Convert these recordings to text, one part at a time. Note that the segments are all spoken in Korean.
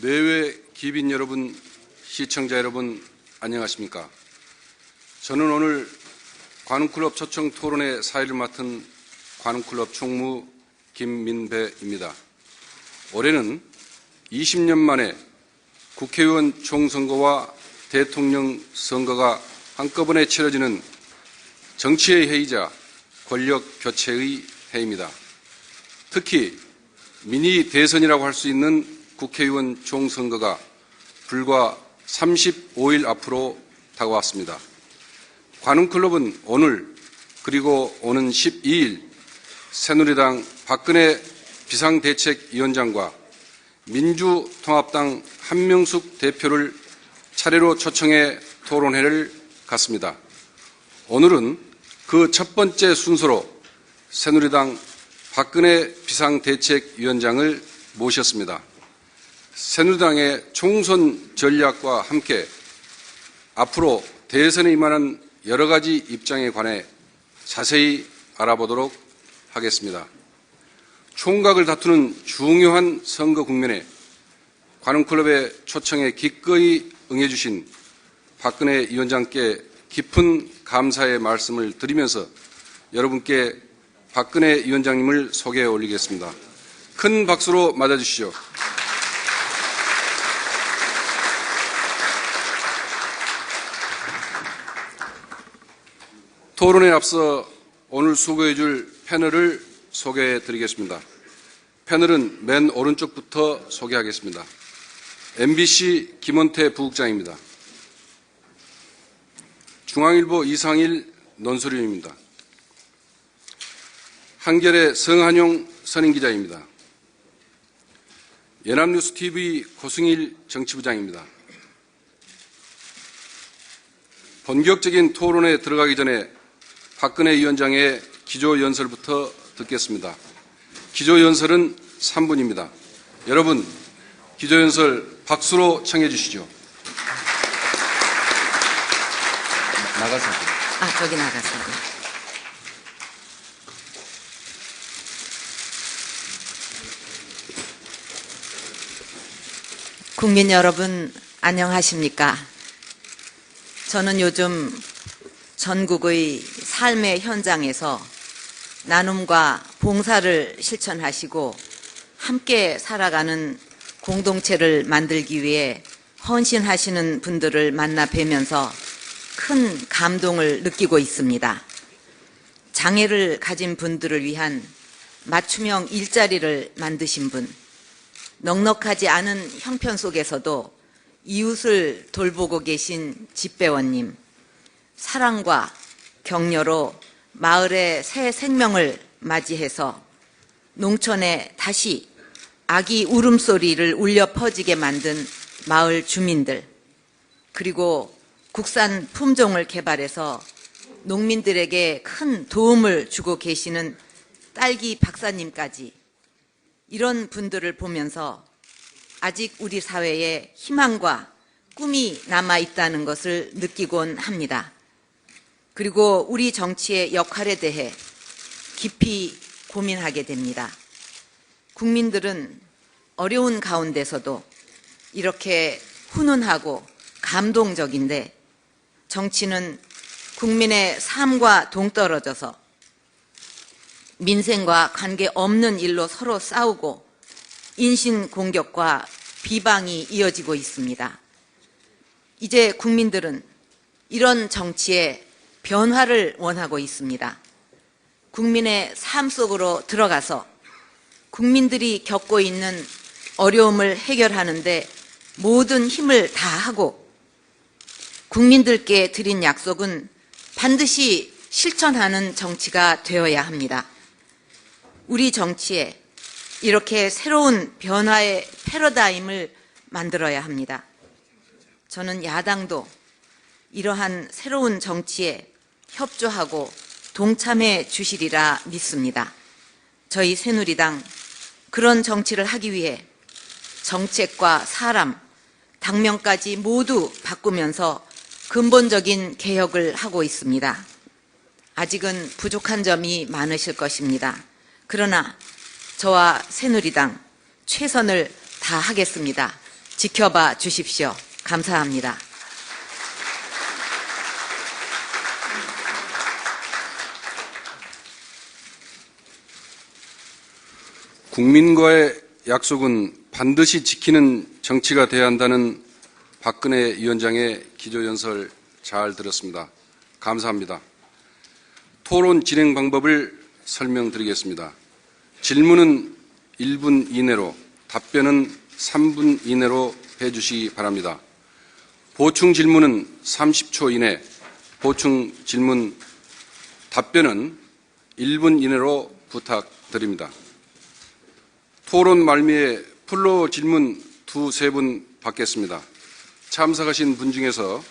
내외 기빈 여러분, 시청자 여러분, 안녕하십니까? 저는 오늘 관훈클럽 초청 토론회 사회를 맡은 관훈클럽 총무 김민배입니다. 올해는 20년 만에 국회의원 총선거와 대통령 선거가 한꺼번에 치러지는 정치의 해이자 권력 교체의 해입니다. 특히 미니 대선이라고 할 수 있는 국회의원 총선거가 불과 35일 앞으로 다가왔습니다. 관훈클럽은 오늘 그리고 오는 12일 새누리당 박근혜 비상대책위원장과 민주통합당 한명숙 대표를 차례로 초청해 토론회를 갖습니다. 오늘은 그 첫 번째 순서로 새누리당 박근혜 비상대책위원장을 모셨습니다. 새누리당의 총선 전략과 함께 앞으로 대선에 임하는 여러 가지 입장에 관해 자세히 알아보도록 하겠습니다. 총각을 다투는 중요한 선거 국면에 관훈클럽의 초청에 기꺼이 응해주신 박근혜 위원장께 깊은 감사의 말씀을 드리면서 여러분께 박근혜 위원장님을 소개해 올리겠습니다. 큰 박수로 맞아주시죠. 토론에 앞서 오늘 수고해 줄 패널을 소개해 드리겠습니다. 패널은 맨 오른쪽부터 소개하겠습니다. MBC 김원태 부국장입니다. 중앙일보 이상일 논설위원입니다. 한겨레 성한용 선임기자입니다. 연합뉴스TV 고승일 정치부장입니다. 본격적인 토론에 들어가기 전에 박근혜 위원장의 기조연설부터 듣겠습니다. 기조연설은 3분입니다. 여러분, 기조연설 박수로 청해 주시죠. 나가서. 저기 나가서. 국민 여러분, 안녕하십니까? 저는 요즘 전국의 삶의 현장에서 나눔과 봉사를 실천하시고 함께 살아가는 공동체를 만들기 위해 헌신하시는 분들을 만나 뵈면서 큰 감동을 느끼고 있습니다. 장애를 가진 분들을 위한 맞춤형 일자리를 만드신 분, 넉넉하지 않은 형편 속에서도 이웃을 돌보고 계신 집배원님, 사랑과 격려로 마을의 새 생명을 맞이해서 농촌에 다시 아기 울음소리를 울려 퍼지게 만든 마을 주민들, 그리고 국산 품종을 개발해서 농민들에게 큰 도움을 주고 계시는 딸기 박사님까지 이런 분들을 보면서 아직 우리 사회에 희망과 꿈이 남아있다는 것을 느끼곤 합니다. 그리고 우리 정치의 역할에 대해 깊이 고민하게 됩니다. 국민들은 어려운 가운데서도 이렇게 훈훈하고 감동적인데 정치는 국민의 삶과 동떨어져서 민생과 관계없는 일로 서로 싸우고 인신공격과 비방이 이어지고 있습니다. 이제 국민들은 이런 정치에 변화를 원하고 있습니다. 국민의 삶 속으로 들어가서 국민들이 겪고 있는 어려움을 해결하는데 모든 힘을 다하고 국민들께 드린 약속은 반드시 실천하는 정치가 되어야 합니다. 우리 정치에 이렇게 새로운 변화의 패러다임을 만들어야 합니다. 저는 야당도 이러한 새로운 정치에 협조하고 동참해 주시리라 믿습니다. 저희 새누리당 그런 정치를 하기 위해 정책과 사람, 당면까지 모두 바꾸면서 근본적인 개혁을 하고 있습니다. 아직은 부족한 점이 많으실 것입니다. 그러나 저와 새누리당 최선을 다하겠습니다. 지켜봐 주십시오. 감사합니다. 국민과의 약속은 반드시 지키는 정치가 돼야 한다는 박근혜 위원장의 기조연설 잘 들었습니다. 감사합니다. 토론 진행 방법을 설명드리겠습니다. 질문은 1분 이내로, 답변은 3분 이내로 해주시기 바랍니다. 보충 질문은 30초 이내, 보충 질문 답변은 1분 이내로 부탁드립니다. 토론 말미에 플로어 질문 2-3분 받겠습니다. 참석하신 분 중에서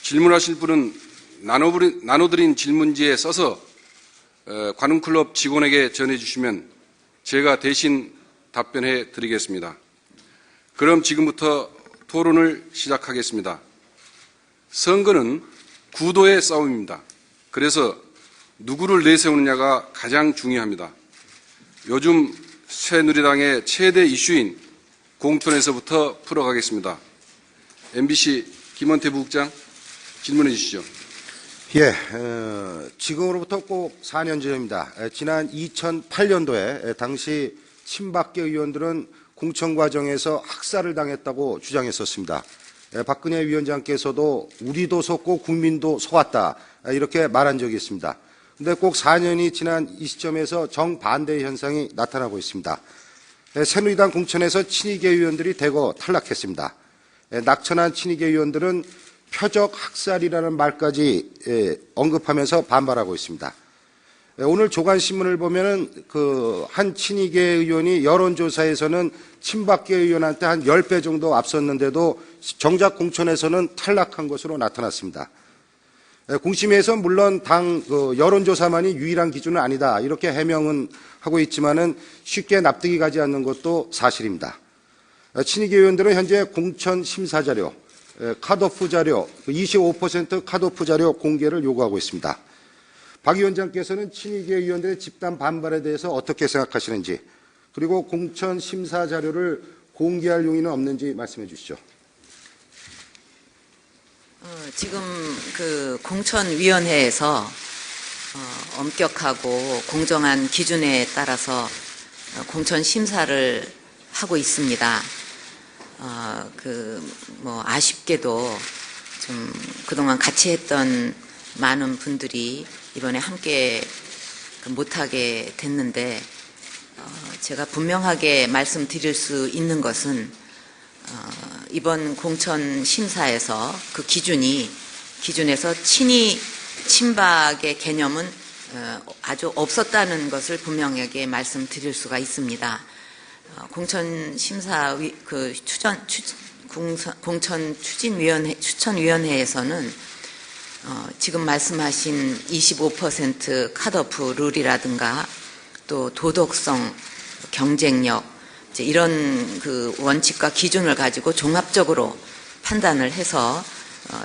질문하실 분은 나눠드린 질문지에 써서 관훈클럽 직원에게 전해주시면 제가 대신 답변해 드리겠습니다. 그럼 지금부터 토론을 시작하겠습니다. 선거는 구도의 싸움입니다. 그래서 누구를 내세우느냐가 가장 중요합니다. 요즘 새누리당의 최대 이슈인 공천에서부터 풀어가겠습니다. MBC 김원태 부국장 질문해 주시죠. 예, 지금으로부터 꼭 4년 전입니다. 지난 2008년도에 당시 친박계 의원들은 공천 과정에서 학살을 당했다고 주장했었습니다. 박근혜 위원장께서도 우리도 속고 국민도 속았다 이렇게 말한 적이 있습니다. 그런데 꼭 4년이 지난 이 시점에서 정반대의 현상이 나타나고 있습니다. 새누리당 공천에서 친이계 의원들이 대거 탈락했습니다. 낙천한 친이계 의원들은 표적 학살이라는 말까지 언급하면서 반발하고 있습니다. 오늘 조간신문을 보면은 한 친이계 의원이 여론조사에서는 친박계 의원한테 한 10배 정도 앞섰는데도 정작 공천에서는 탈락한 것으로 나타났습니다. 공심위에서 물론 당 여론조사만이 유일한 기준은 아니다 이렇게 해명은 하고 있지만은 쉽게 납득이 가지 않는 것도 사실입니다. 친이계 의원들은 현재 공천 심사 자료, 컷오프 자료, 25% 컷오프 자료 공개를 요구하고 있습니다. 박 위원장께서는 친이계 의원들의 집단 반발에 대해서 어떻게 생각하시는지, 그리고 공천 심사 자료를 공개할 용의는 없는지 말씀해 주시죠. 지금 공천위원회에서 엄격하고 공정한 기준에 따라서 공천 심사를 하고 있습니다. 아쉽게도 좀 그동안 같이 했던 많은 분들이 이번에 함께 못하게 됐는데, 제가 분명하게 말씀드릴 수 있는 것은 이번 공천 심사에서 그 기준에서 친박의 개념은 아주 없었다는 것을 분명하게 말씀드릴 수가 있습니다. 공천 심사 공천 추천위원회에서는 지금 말씀하신 25% 컷오프 룰이라든가 또 도덕성, 경쟁력 이런 원칙과 기준을 가지고 종합적으로 판단을 해서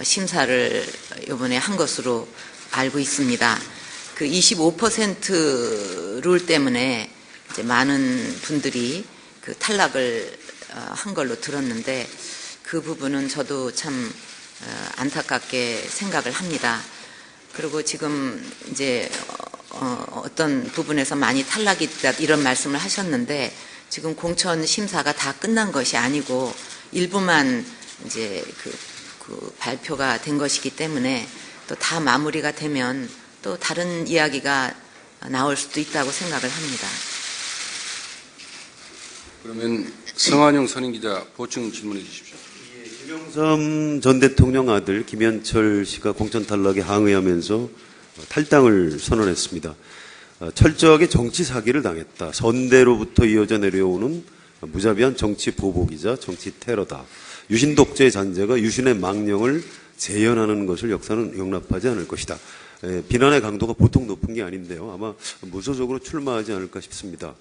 심사를 이번에 한 것으로 알고 있습니다. 그 25% 룰 때문에 이제 많은 분들이 탈락을 한 걸로 들었는데, 그 부분은 저도 참 안타깝게 생각을 합니다. 그리고 지금 이제 어떤 부분에서 많이 탈락이 있다 이런 말씀을 하셨는데, 지금 공천 심사가 다 끝난 것이 아니고 일부만 이제 발표가 된 것이기 때문에 또 다 마무리가 되면 또 다른 이야기가 나올 수도 있다고 생각을 합니다. 그러면 성한용 선임기자 보충 질문해 주십시오. 김영삼 전 대통령 아들 김현철 씨가 공천 탈락에 항의하면서 탈당을 선언했습니다. 철저하게 정치 사기를 당했다. 선대로부터 이어져 내려오는 무자비한 정치 보복이자 정치 테러다. 유신 독재의 잔재가 유신의 망령을 재현하는 것을 역사는 용납하지 않을 것이다. 비난의 강도가 보통 높은 게 아닌데요. 아마 무소속으로 출마하지 않을까 싶습니다.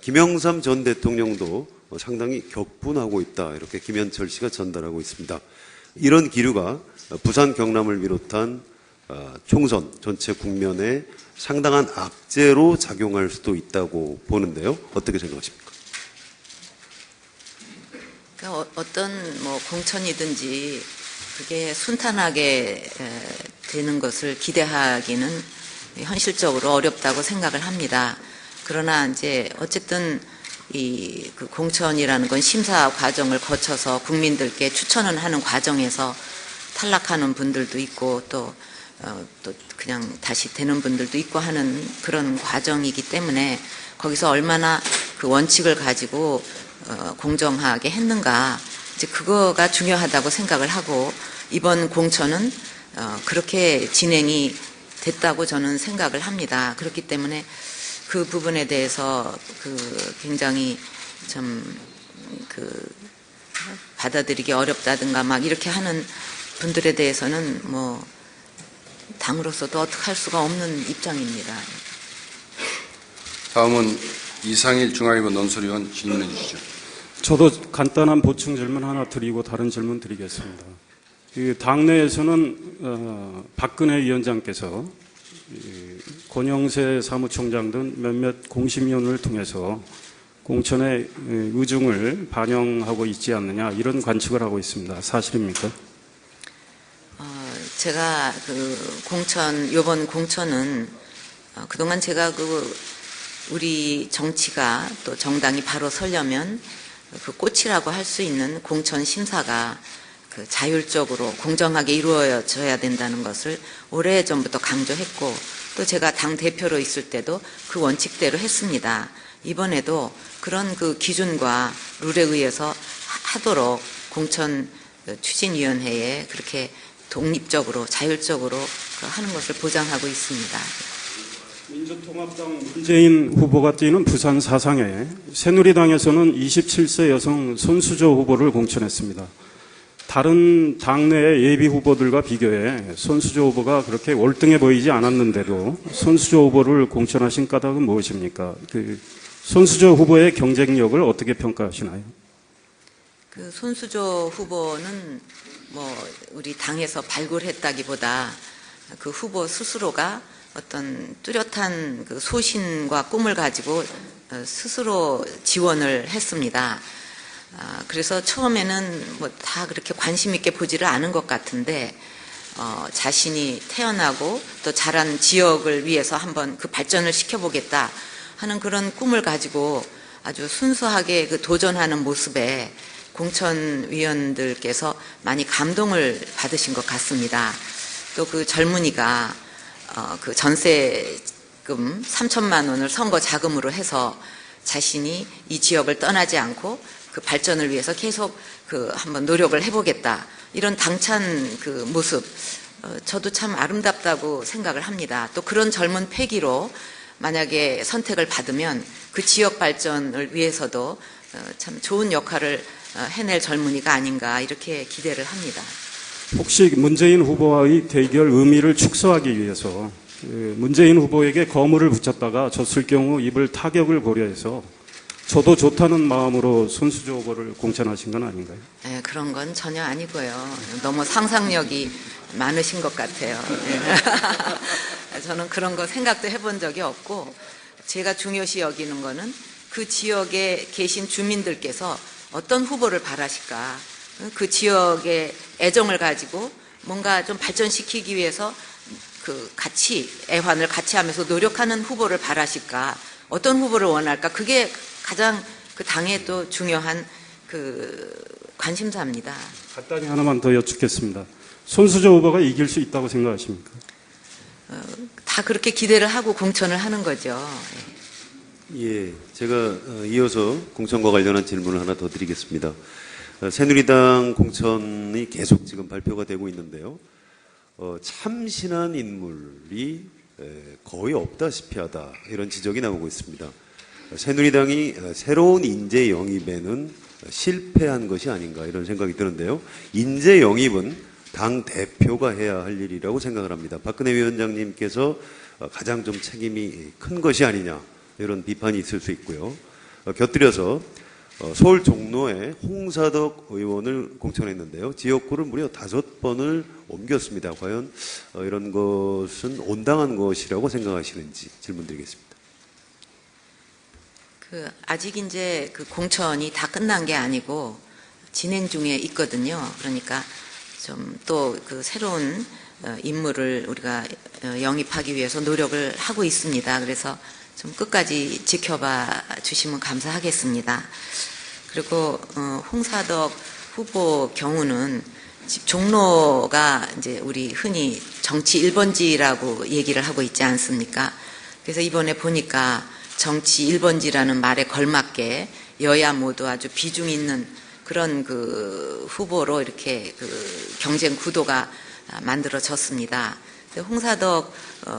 김영삼 전 대통령도 상당히 격분하고 있다. 이렇게 김현철 씨가 전달하고 있습니다. 이런 기류가 부산 경남을 비롯한 총선 전체 국면에 상당한 악재로 작용할 수도 있다고 보는데요. 어떻게 생각하십니까? 그러니까 어떤 뭐 공천이든지 그게 순탄하게 되는 것을 기대하기는 현실적으로 어렵다고 생각을 합니다. 그러나 이제 어쨌든 그 공천이라는 건 심사 과정을 거쳐서 국민들께 추천을 하는 과정에서 탈락하는 분들도 있고 또 그냥 다시 되는 분들도 있고 하는 그런 과정이기 때문에 거기서 얼마나 그 원칙을 가지고 공정하게 했는가, 이제 그거가 중요하다고 생각을 하고, 이번 공천은 그렇게 진행이 됐다고 저는 생각을 합니다. 그렇기 때문에 그 부분에 대해서 굉장히 좀 받아들이기 어렵다든가 막 이렇게 하는 분들에 대해서는 뭐 당으로서도 어떻게 할 수가 없는 입장입니다. 다음은 이상일 중앙일보 논설위원 질문해 주시죠. 저도 간단한 보충 질문 하나 드리고 다른 질문 드리겠습니다. 당내에서는 박근혜 위원장께서 권영세 사무총장 등 몇몇 공심위원을 통해서 공천의 의중을 반영하고 있지 않느냐, 이런 관측을 하고 있습니다. 사실입니까? 제가 이번 공천은 그동안 제가 우리 정치가 또 정당이 바로 서려면 그 꽃이라고 할 수 있는 공천 심사가 자율적으로 공정하게 이루어져야 된다는 것을 오래전부터 강조했고, 또 제가 당 대표로 있을 때도 그 원칙대로 했습니다. 이번에도 그런 그 기준과 룰에 의해서 하도록 공천 추진위원회에 그렇게 독립적으로 자율적으로 하는 것을 보장하고 있습니다. 민주통합당 문재인 후보가 뛰는 부산 사상에 새누리당에서는 27세 여성 손수조 후보를 공천했습니다. 다른 당내의 예비 후보들과 비교해 손수조 후보가 그렇게 월등해 보이지 않았는데도 손수조 후보를 공천하신 까닭은 무엇입니까? 손수조 후보의 경쟁력을 어떻게 평가하시나요? 손수조 후보는 우리 당에서 발굴했다기보다 그 후보 스스로가 어떤 뚜렷한 소신과 꿈을 가지고 스스로 지원을 했습니다. 그래서 처음에는 다 그렇게 관심 있게 보지를 않은 것 같은데, 자신이 태어나고 또 자란 지역을 위해서 한번 발전을 시켜보겠다 하는 그런 꿈을 가지고 아주 순수하게 도전하는 모습에 공천위원들께서 많이 감동을 받으신 것 같습니다. 또 젊은이가 전세금 3천만 원을 선거 자금으로 해서 자신이 이 지역을 떠나지 않고 발전을 위해서 계속 한번 노력을 해보겠다, 이런 당찬 모습, 저도 참 아름답다고 생각을 합니다. 또 그런 젊은 패기로 만약에 선택을 받으면 그 지역 발전을 위해서도 참 좋은 역할을 해낼 젊은이가 아닌가, 이렇게 기대를 합니다. 혹시 문재인 후보와의 대결 의미를 축소하기 위해서 문재인 후보에게 거물을 붙였다가 졌을 경우 입을 타격을 고려해서 저도 좋다는 마음으로 손수조 후보를 공천하신 건 아닌가요? 네, 그런 건 전혀 아니고요. 너무 상상력이 많으신 것 같아요. 저는 그런 거 생각도 해본 적이 없고, 제가 중요시 여기는 거는 그 지역에 계신 주민들께서 어떤 후보를 바라실까, 그 지역의 애정을 가지고 뭔가 좀 발전시키기 위해서 같이 애환을 같이 하면서 노력하는 후보를 바라실까, 어떤 후보를 원할까, 그게 가장 당의 또 중요한 관심사입니다. 간단히 하나만 더 여쭙겠습니다. 손수조 후보가 이길 수 있다고 생각하십니까? 다 그렇게 기대를 하고 공천을 하는 거죠. 예, 제가 이어서 공천과 관련한 질문을 하나 더 드리겠습니다. 새누리당 공천이 계속 지금 발표가 되고 있는데요. 참신한 인물이 거의 없다시피 하다, 이런 지적이 나오고 있습니다. 새누리당이 새로운 인재 영입에는 실패한 것이 아닌가, 이런 생각이 드는데요. 인재 영입은 당 대표가 해야 할 일이라고 생각을 합니다. 박근혜 위원장님께서 가장 좀 책임이 큰 것이 아니냐, 이런 비판이 있을 수 있고요. 곁들여서 서울 종로에 홍사덕 의원을 공천했는데요. 지역구를 무려 5번을 옮겼습니다. 과연 이런 것은 온당한 것이라고 생각하시는지 질문드리겠습니다. 아직 이제 공천이 다 끝난 게 아니고 진행 중에 있거든요. 그러니까 좀 또 그 새로운 인물을 우리가 영입하기 위해서 노력을 하고 있습니다. 그래서 좀 끝까지 지켜봐 주시면 감사하겠습니다. 그리고 홍사덕 후보 경우는 종로가 이제 우리 흔히 정치 1번지라고 얘기를 하고 있지 않습니까? 그래서 이번에 보니까 정치 1번지라는 말에 걸맞게 여야 모두 아주 비중 있는 그런 그 후보로 이렇게 그 경쟁 구도가 만들어졌습니다. 홍사덕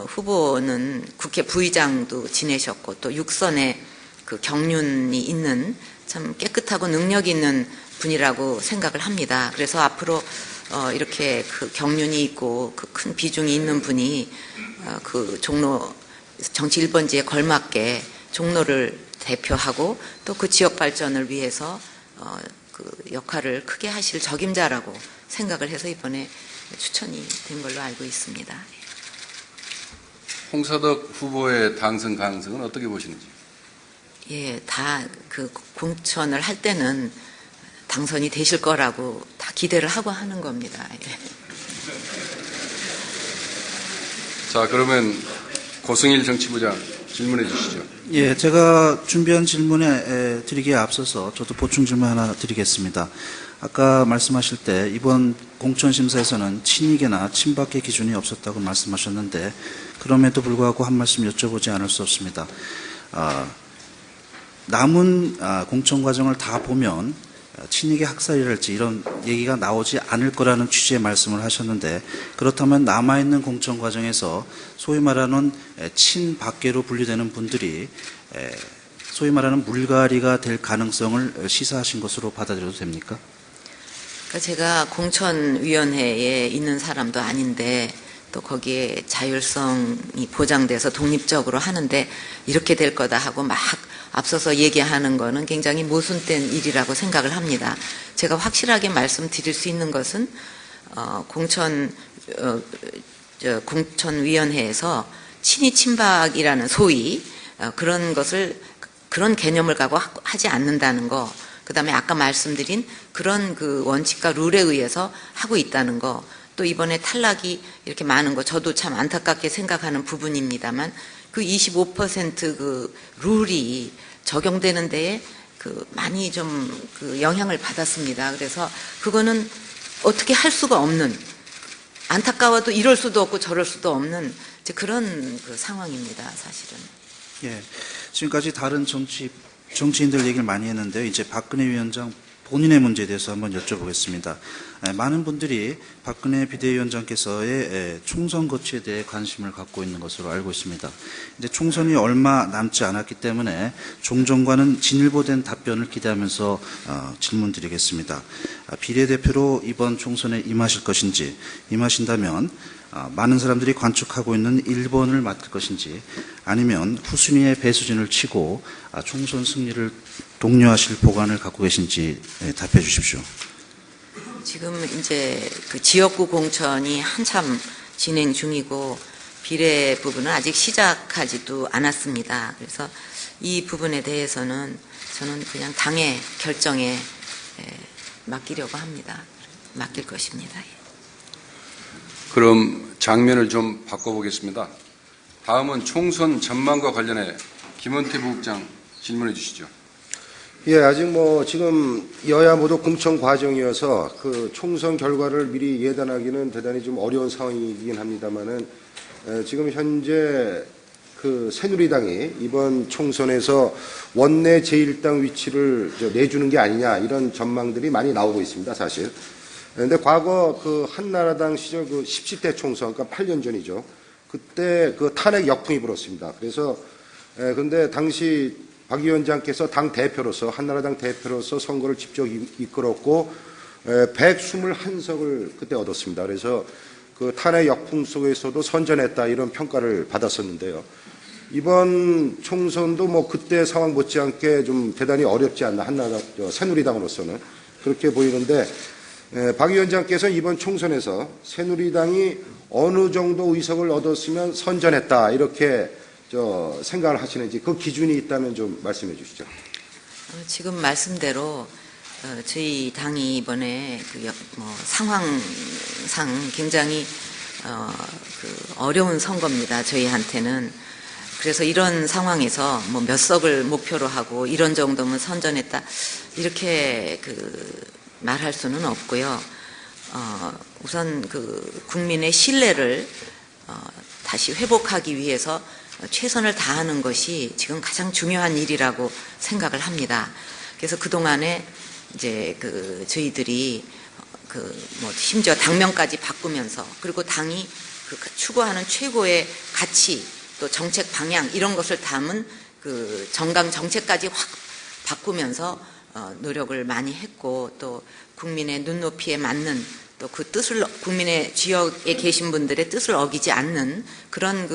후보는 국회 부의장도 지내셨고 또 육선에 그 경륜이 있는 참 깨끗하고 능력 있는 분이라고 생각을 합니다. 그래서 앞으로 이렇게 그 경륜이 있고 그 큰 비중이 있는 분이 그 종로 정치 1번지에 걸맞게 종로를 대표하고 또 그 지역 발전을 위해서 그 역할을 크게 하실 적임자라고 생각을 해서 이번에 추천이 된 걸로 알고 있습니다. 홍사덕 후보의 당선 가능성은 어떻게 보시는지? 예, 다 그 공천을 할 때는 당선이 되실 거라고 다 기대를 하고 하는 겁니다. 예. 자, 그러면 고승일 정치부장 질문해 주시죠. 예, 제가 준비한 질문에 드리기에 앞서서 저도 보충 질문 하나 드리겠습니다. 아까 말씀하실 때 이번 공천심사에서는 친이계나 친박계 기준이 없었다고 말씀하셨는데 그럼에도 불구하고 한 말씀 여쭤보지 않을 수 없습니다. 남은 공천 과정을 다 보면 친이계 학살이랄지 이런 얘기가 나오지 않을 거라는 취지의 말씀을 하셨는데 그렇다면 남아있는 공천 과정에서 소위 말하는 친박계로 분류되는 분들이 소위 말하는 물갈이가 될 가능성을 시사하신 것으로 받아들여도 됩니까? 제가 공천위원회에 있는 사람도 아닌데 또 거기에 자율성이 보장돼서 독립적으로 하는데 이렇게 될 거다 하고 막 앞서서 얘기하는 거는 굉장히 모순된 일이라고 생각을 합니다. 제가 확실하게 말씀드릴 수 있는 것은 공천위원회에서 친이 친박이라는 소위 그런 것을 그런 개념을 갖고 하지 않는다는 거, 그다음에 아까 말씀드린 그런 그 원칙과 룰에 의해서 하고 있다는 거, 또 이번에 탈락이 이렇게 많은 거 저도 참 안타깝게 생각하는 부분입니다만 그 25% 그 룰이 적용되는 데에 그 많이 좀 그 영향을 받았습니다. 그래서 그거는 어떻게 할 수가 없는, 안타까워도 이럴 수도 없고 저럴 수도 없는 이제 그런 그 상황입니다, 사실은. 예, 지금까지 다른 정치인들 얘기를 많이 했는데 이제 박근혜 위원장 본인의 문제에 대해서 한번 여쭤보겠습니다. 많은 분들이 박근혜 비대위원장께서의 총선 거취에 대해 관심을 갖고 있는 것으로 알고 있습니다. 이제 총선이 얼마 남지 않았기 때문에 종전과는 진일보된 답변을 기대하면서 질문 드리겠습니다. 비례대표로 이번 총선에 임하실 것인지, 임하신다면 많은 사람들이 관측하고 있는 1번을 맡을 것인지, 아니면 후순위의 배수진을 치고 총선 승리를 독려하실 보관을 갖고 계신지 답해 주십시오. 지금 이제 그 지역구 공천이 한참 진행 중이고 비례 부분은 아직 시작하지도 않았습니다. 그래서 이 부분에 대해서는 저는 그냥 당의 결정에 맡기려고 합니다. 맡길 것입니다. 그럼 장면을 좀 바꿔보겠습니다. 다음은 총선 전망과 관련해 김원태 부국장 질문해 주시죠. 예, 아직 뭐 지금 여야 모두 공천 과정이어서 그 총선 결과를 미리 예단하기는 대단히 좀 어려운 상황이긴 합니다만은 지금 현재 그 새누리당이 이번 총선에서 원내 제1당 위치를 내주는 게 아니냐 이런 전망들이 많이 나오고 있습니다, 사실. 그런데 과거 그 한나라당 시절 그 17대 총선, 그러니까 8년 전이죠. 그때 그 탄핵 역풍이 불었습니다. 그래서 그런데 당시 박 위원장께서 당 대표로서, 한나라당 대표로서 선거를 직접 이끌었고 121석을 그때 얻었습니다. 그래서 그 탄핵 역풍 속에서도 선전했다 이런 평가를 받았었는데요. 이번 총선도 뭐 그때 상황 못지않게 좀 대단히 어렵지 않나, 새누리당으로서는 그렇게 보이는데 박 위원장께서 이번 총선에서 새누리당이 어느 정도 의석을 얻었으면 선전했다 이렇게 생각을 하시는지 그 기준이 있다면 좀 말씀해 주시죠. 지금 말씀대로 저희 당이 이번에 상황상 굉장히 어려운 선거입니다. 저희한테는. 그래서 이런 상황에서 뭐 몇 석을 목표로 하고 이런 정도면 선전했다 이렇게 말할 수는 없고요. 우선 국민의 신뢰를 다시 회복하기 위해서 최선을 다하는 것이 지금 가장 중요한 일이라고 생각을 합니다. 그래서 그동안에 이제 저희들이 심지어 당명까지 바꾸면서 그리고 당이 추구하는 최고의 가치 또 정책 방향 이런 것을 담은 정강 정책까지 확 바꾸면서 노력을 많이 했고 또 국민의 눈높이에 맞는 또 그 뜻을 국민의 지역에 계신 분들의 뜻을 어기지 않는 그런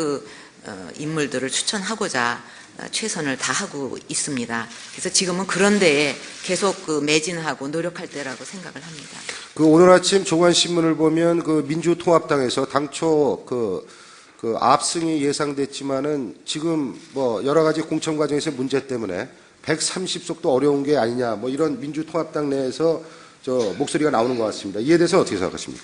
인물들을 추천하고자 최선을 다하고 있습니다. 그래서 지금은 그런 데에 계속 매진하고 노력할 때라고 생각을 합니다. 오늘 아침 조간신문을 보면 민주통합당에서 당초 압승이 예상됐지만은 지금 여러 가지 공천 과정에서 문제 때문에 130석도 어려운 게 아니냐 이런 민주통합당 내에서 목소리가 나오는 것 같습니다. 이에 대해서 어떻게 생각하십니까?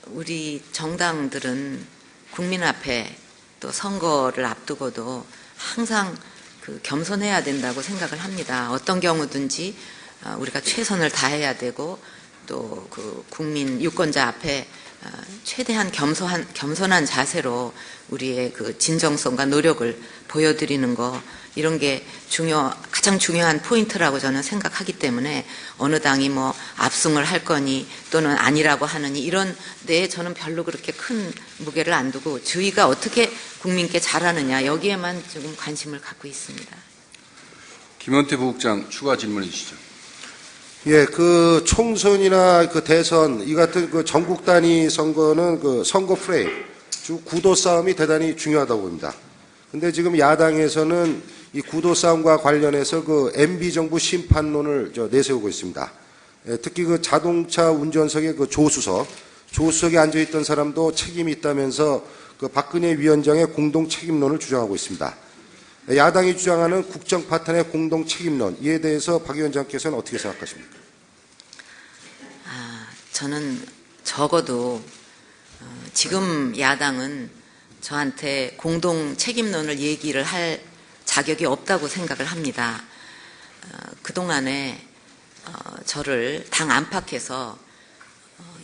우리 정당들은 국민 앞에 또 선거를 앞두고도 항상 겸손해야 된다고 생각을 합니다. 어떤 경우든지 우리가 최선을 다해야 되고 또 국민 유권자 앞에 최대한 겸손한 자세로 우리의 진정성과 노력을 보여드리는 거 이런 게 가장 중요한 포인트라고 저는 생각하기 때문에 어느 당이 압승을 할 거니 또는 아니라고 하느니 이런 데에 저는 별로 그렇게 큰 무게를 안 두고 저희가 어떻게 국민께 잘하느냐 여기에만 조금 관심을 갖고 있습니다. 김원태 부국장 추가 질문해 주시죠. 예, 총선이나 대선, 이 같은 전국 단위 선거는 선거 프레임, 구도 싸움이 대단히 중요하다고 봅니다. 근데 지금 야당에서는 이 구도 싸움과 관련해서 MB 정부 심판론을 내세우고 있습니다. 예, 특히 자동차 운전석의 조수석에 앉아있던 사람도 책임이 있다면서 박근혜 위원장의 공동 책임론을 주장하고 있습니다. 야당이 주장하는 국정 파탄의 공동 책임론, 이에 대해서 박 위원장께서는 어떻게 생각하십니까? 저는 적어도 지금 야당은 저한테 공동 책임론을 얘기를 할 자격이 없다고 생각을 합니다. 그동안에 저를 당 안팎에서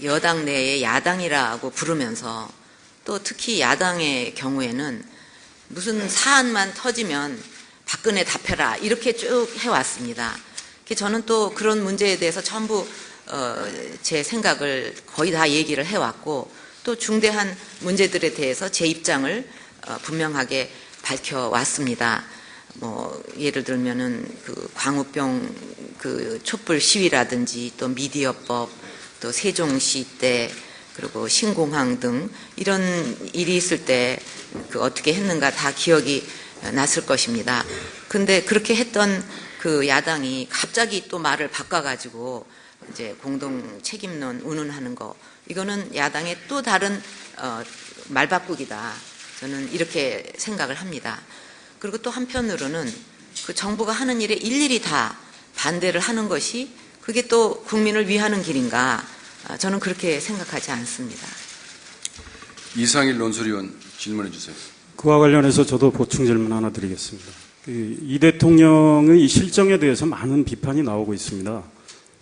여당 내에 야당이라고 부르면서 또 특히 야당의 경우에는 무슨 사안만 터지면 박근혜 답해라 이렇게 쭉 해왔습니다. 저는 또 그런 문제에 대해서 전부 제 생각을 거의 다 얘기를 해왔고 또 중대한 문제들에 대해서 제 입장을 분명하게 밝혀왔습니다. 예를 들면은 광우병 촛불 시위라든지 또 미디어법 또 세종시 때 그리고 신공항 등 이런 일이 있을 때 어떻게 했는가 다 기억이 났을 것입니다. 근데 그렇게 했던 야당이 갑자기 또 말을 바꿔가지고 이제 공동 책임론 운운하는 거 이거는 야당의 또 다른 말바꾸기다. 저는 이렇게 생각을 합니다. 그리고 또 한편으로는 정부가 하는 일에 일일이 다 반대를 하는 것이 그게 또 국민을 위하는 길인가? 저는 그렇게 생각하지 않습니다. 이상일 논설위원 질문해 주세요. 그와 관련해서 저도 보충 질문 하나 드리겠습니다. 이 대통령의 이 실정에 대해서 많은 비판이 나오고 있습니다.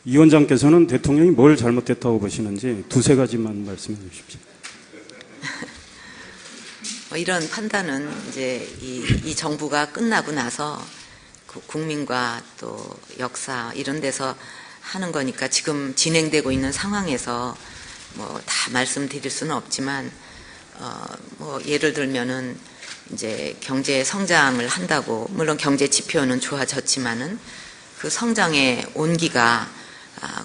이 위원장께서는 대통령이 뭘 잘못했다고 보시는지 두세 가지만 말씀해 주십시오. 이런 판단은 이제 이 정부가 끝나고 나서 국민과 또 역사 이런 데서 하는 거니까 지금 진행되고 있는 상황에서 다 말씀드릴 수는 없지만 예를 들면은 이제 경제 성장을 한다고 물론 경제 지표는 좋아졌지만은 그 성장의 온기가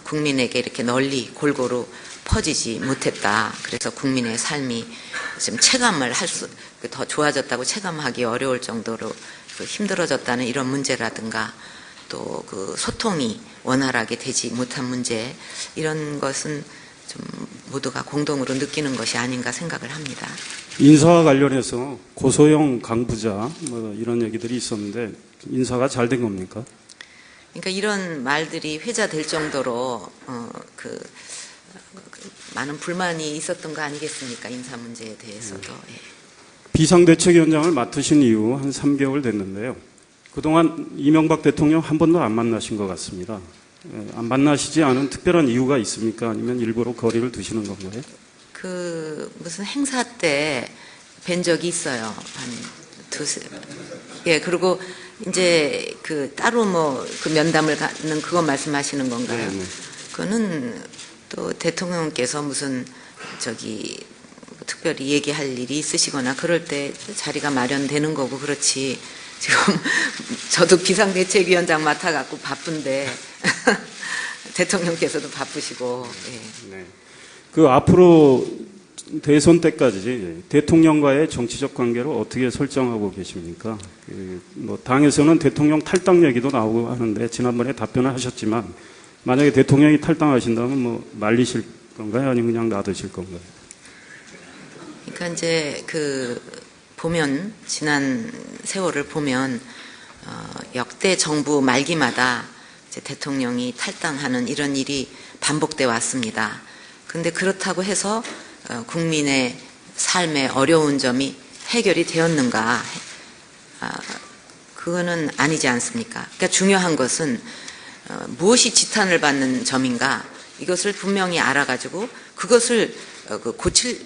국민에게 이렇게 널리 골고루 퍼지지 못했다. 그래서 국민의 삶이 지금 체감을 더 좋아졌다고 체감하기 어려울 정도로 힘들어졌다는 이런 문제라든가 또 소통이 원활하게 되지 못한 문제 이런 것은 좀 모두가 공동으로 느끼는 것이 아닌가 생각을 합니다. 인사와 관련해서 고소영 강부자 이런 얘기들이 있었는데 인사가 잘 된 겁니까? 그러니까 이런 말들이 회자될 정도로 많은 불만이 있었던 거 아니겠습니까? 인사 문제에 대해서도. 예. 비상대책위원장을 맡으신 이후 한 3개월 됐는데요. 그동안 이명박 대통령 한 번도 안 만나신 것 같습니다. 안 만나시지 않은 특별한 이유가 있습니까? 아니면 일부러 거리를 두시는 건가요? 무슨 행사 때 뵌 적이 있어요. 한 예, 그리고 이제 따로 면담을 갖는 그거 말씀하시는 건가요? 네. 그거는 또 대통령께서 무슨 특별히 얘기할 일이 있으시거나 그럴 때 자리가 마련되는 거고 그렇지. 지금 저도 비상대책위원장 맡아갖고 바쁜데 대통령께서도 바쁘시고. 예. 네. 앞으로 대선 때까지 대통령과의 정치적 관계를 어떻게 설정하고 계십니까? 당에서는 대통령 탈당 얘기도 나오고 하는데 지난번에 답변을 하셨지만 만약에 대통령이 탈당하신다면 말리실 건가요? 아니면 그냥 놔두실 건가요? 그러니까 이제 보면 지난 세월을 보면 역대 정부 말기마다 이제 대통령이 탈당하는 이런 일이 반복돼 왔습니다. 그런데 그렇다고 해서 국민의 삶의 어려운 점이 해결이 되었는가? 그거는 아니지 않습니까? 그러니까 중요한 것은 무엇이 지탄을 받는 점인가? 이것을 분명히 알아가지고 그것을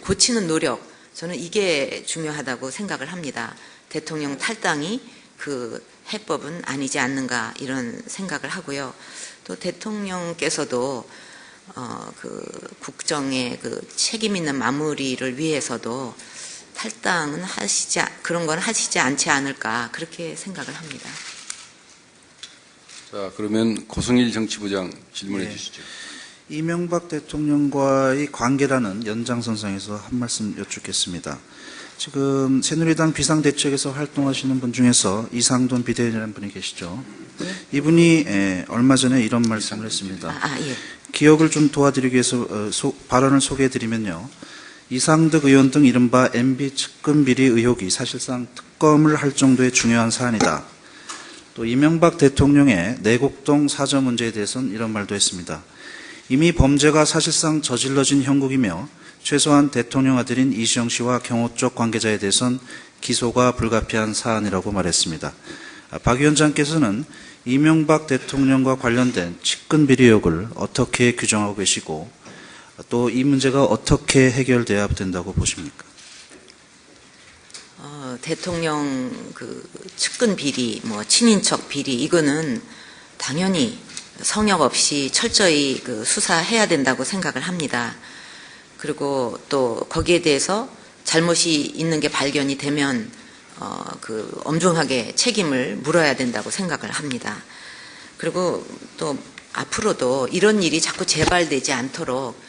고치는 노력, 저는 이게 중요하다고 생각을 합니다. 대통령 탈당이 그 해법은 아니지 않는가 이런 생각을 하고요. 또 대통령께서도 국정의 책임 있는 마무리를 위해서도 탈당은 그런 건 하시지 않지 않을까 그렇게 생각을 합니다. 자, 그러면 고승일 정치부장 질문해 네. 주시죠. 이명박 대통령과의 관계라는 연장선상에서 한 말씀 여쭙겠습니다. 지금 새누리당 비상대책에서 활동하시는 분 중에서 이상돈 비대위원이라는 분이 계시죠. 이분이 얼마 전에 이런 말씀을 했습니다. 예. 기억을 좀 도와드리기 위해서 발언을 소개해드리면요. 이상득 의원 등 이른바 MB 측근 비리 의혹이 사실상 특검을 할 정도의 중요한 사안이다. 또 이명박 대통령의 내곡동 사저 문제에 대해서는 이런 말도 했습니다. 이미 범죄가 사실상 저질러진 형국이며 최소한 대통령 아들인 이시영 씨와 경호 쪽 관계자에 대해선 기소가 불가피한 사안이라고 말했습니다. 박 위원장께서는 이명박 대통령과 관련된 측근 비리 의혹을 어떻게 규정하고 계시고 또 이 문제가 어떻게 해결돼야 된다고 보십니까? 대통령 측근 비리, 친인척 비리 이거는 당연히 성역 없이 철저히 수사해야 된다고 생각을 합니다. 그리고 또 거기에 대해서 잘못이 있는 게 발견이 되면 엄중하게 책임을 물어야 된다고 생각을 합니다. 그리고 또 앞으로도 이런 일이 자꾸 재발되지 않도록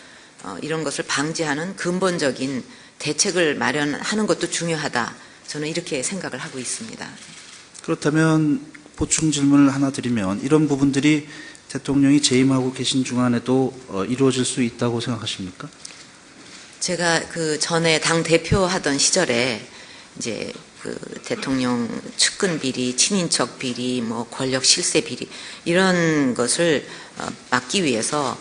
이런 것을 방지하는 근본적인 대책을 마련하는 것도 중요하다. 저는 이렇게 생각을 하고 있습니다. 그렇다면 보충 질문을 하나 드리면 이런 부분들이 대통령이 재임하고 계신 중간에도 이루어질 수 있다고 생각하십니까? 제가 전에 당 대표 하던 시절에 이제 대통령 측근 비리, 친인척 비리, 권력 실세 비리 이런 것을 막기 위해서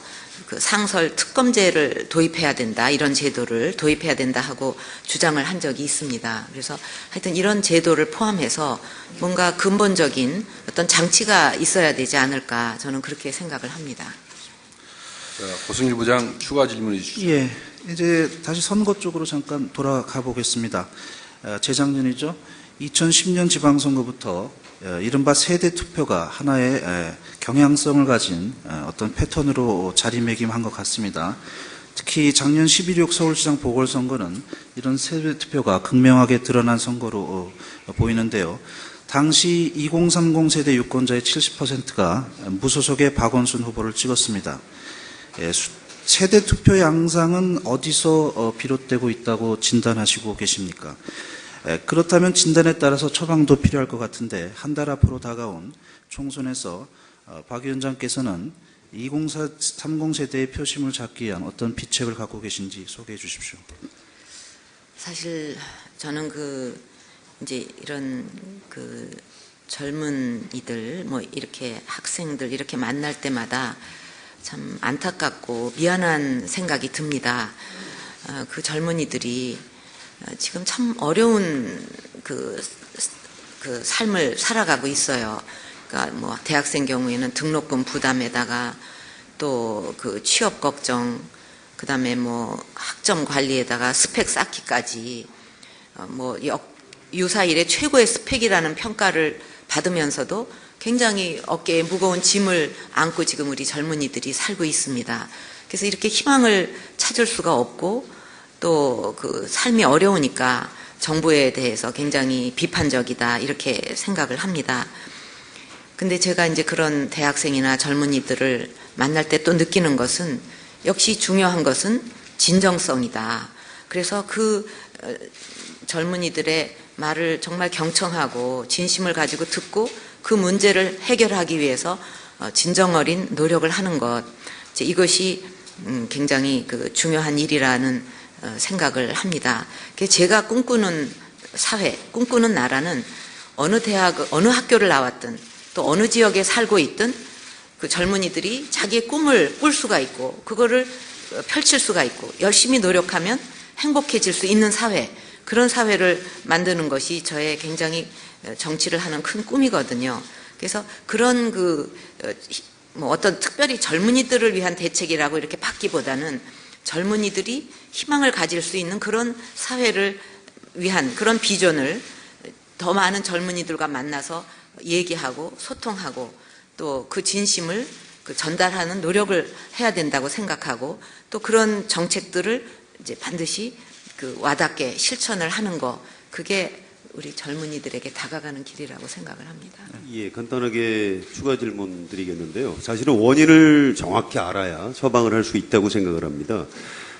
상설 특검제를 도입해야 된다, 이런 제도를 도입해야 된다 하고 주장을 한 적이 있습니다. 그래서 하여튼 이런 제도를 포함해서 뭔가 근본적인 어떤 장치가 있어야 되지 않을까 저는 그렇게 생각을 합니다. 자, 고승일 부장 추가 질문해 주시죠. 예, 이제 다시 선거 쪽으로 잠깐 돌아가 보겠습니다. 재작년이죠. 2010년 지방선거부터 이른바 세대 투표가 하나의 경향성을 가진 어떤 패턴으로 자리매김한 것 같습니다. 특히 작년 11.6 서울시장 보궐선거는 이런 세대 투표가 극명하게 드러난 선거로 보이는데요. 당시 2030 세대 유권자의 70%가 무소속의 박원순 후보를 찍었습니다. 세대 투표 양상은 어디서 비롯되고 있다고 진단하시고 계십니까? 그렇다면 진단에 따라서 처방도 필요할 것 같은데 한 달 앞으로 다가온 총선에서 박 위원장께서는 2030 세대의 표심을 잡기 위한 어떤 비책을 갖고 계신지 소개해 주십시오. 사실 저는 이제 이런 젊은이들, 뭐 이렇게 학생들 이렇게 만날 때마다 참 안타깝고 미안한 생각이 듭니다. 그 젊은이들이 지금 참 어려운 그 삶을 살아가고 있어요. 그러니까 뭐 대학생 경우에는 등록금 부담에다가 또 그 취업 걱정, 그다음에 뭐 학점 관리에다가 스펙 쌓기까지 뭐 유사 일의 최고의 스펙이라는 평가를 받으면서도 굉장히 어깨에 무거운 짐을 안고 지금 우리 젊은이들이 살고 있습니다. 그래서 이렇게 희망을 찾을 수가 없고 또 그 삶이 어려우니까 정부에 대해서 굉장히 비판적이다 이렇게 생각을 합니다. 근데 제가 이제 그런 대학생이나 젊은이들을 만날 때 또 느끼는 것은 역시 중요한 것은 진정성이다. 그래서 그 젊은이들의 말을 정말 경청하고 진심을 가지고 듣고 그 문제를 해결하기 위해서 진정 어린 노력을 하는 것, 이것이 굉장히 그 중요한 일이라는 생각을 합니다. 제가 꿈꾸는 사회, 꿈꾸는 나라는 어느 대학, 어느 학교를 나왔든 또 어느 지역에 살고 있든 그 젊은이들이 자기의 꿈을 꿀 수가 있고 그거를 펼칠 수가 있고 열심히 노력하면 행복해질 수 있는 사회, 그런 사회를 만드는 것이 저의 굉장히 정치를 하는 큰 꿈이거든요. 그래서 그런 뭐 어떤 특별히 젊은이들을 위한 대책이라고 이렇게 받기보다는 젊은이들이 희망을 가질 수 있는 그런 사회를 위한 그런 비전을 더 많은 젊은이들과 만나서 얘기하고 소통하고 또 그 진심을 전달하는 노력을 해야 된다고 생각하고 또 그런 정책들을 이제 반드시 와닿게 실천을 하는 거, 그게 우리 젊은이들에게 다가가는 길이라고 생각을 합니다. 예, 간단하게 추가 질문 드리겠는데요. 사실은 원인을 정확히 알아야 처방을 할 수 있다고 생각을 합니다.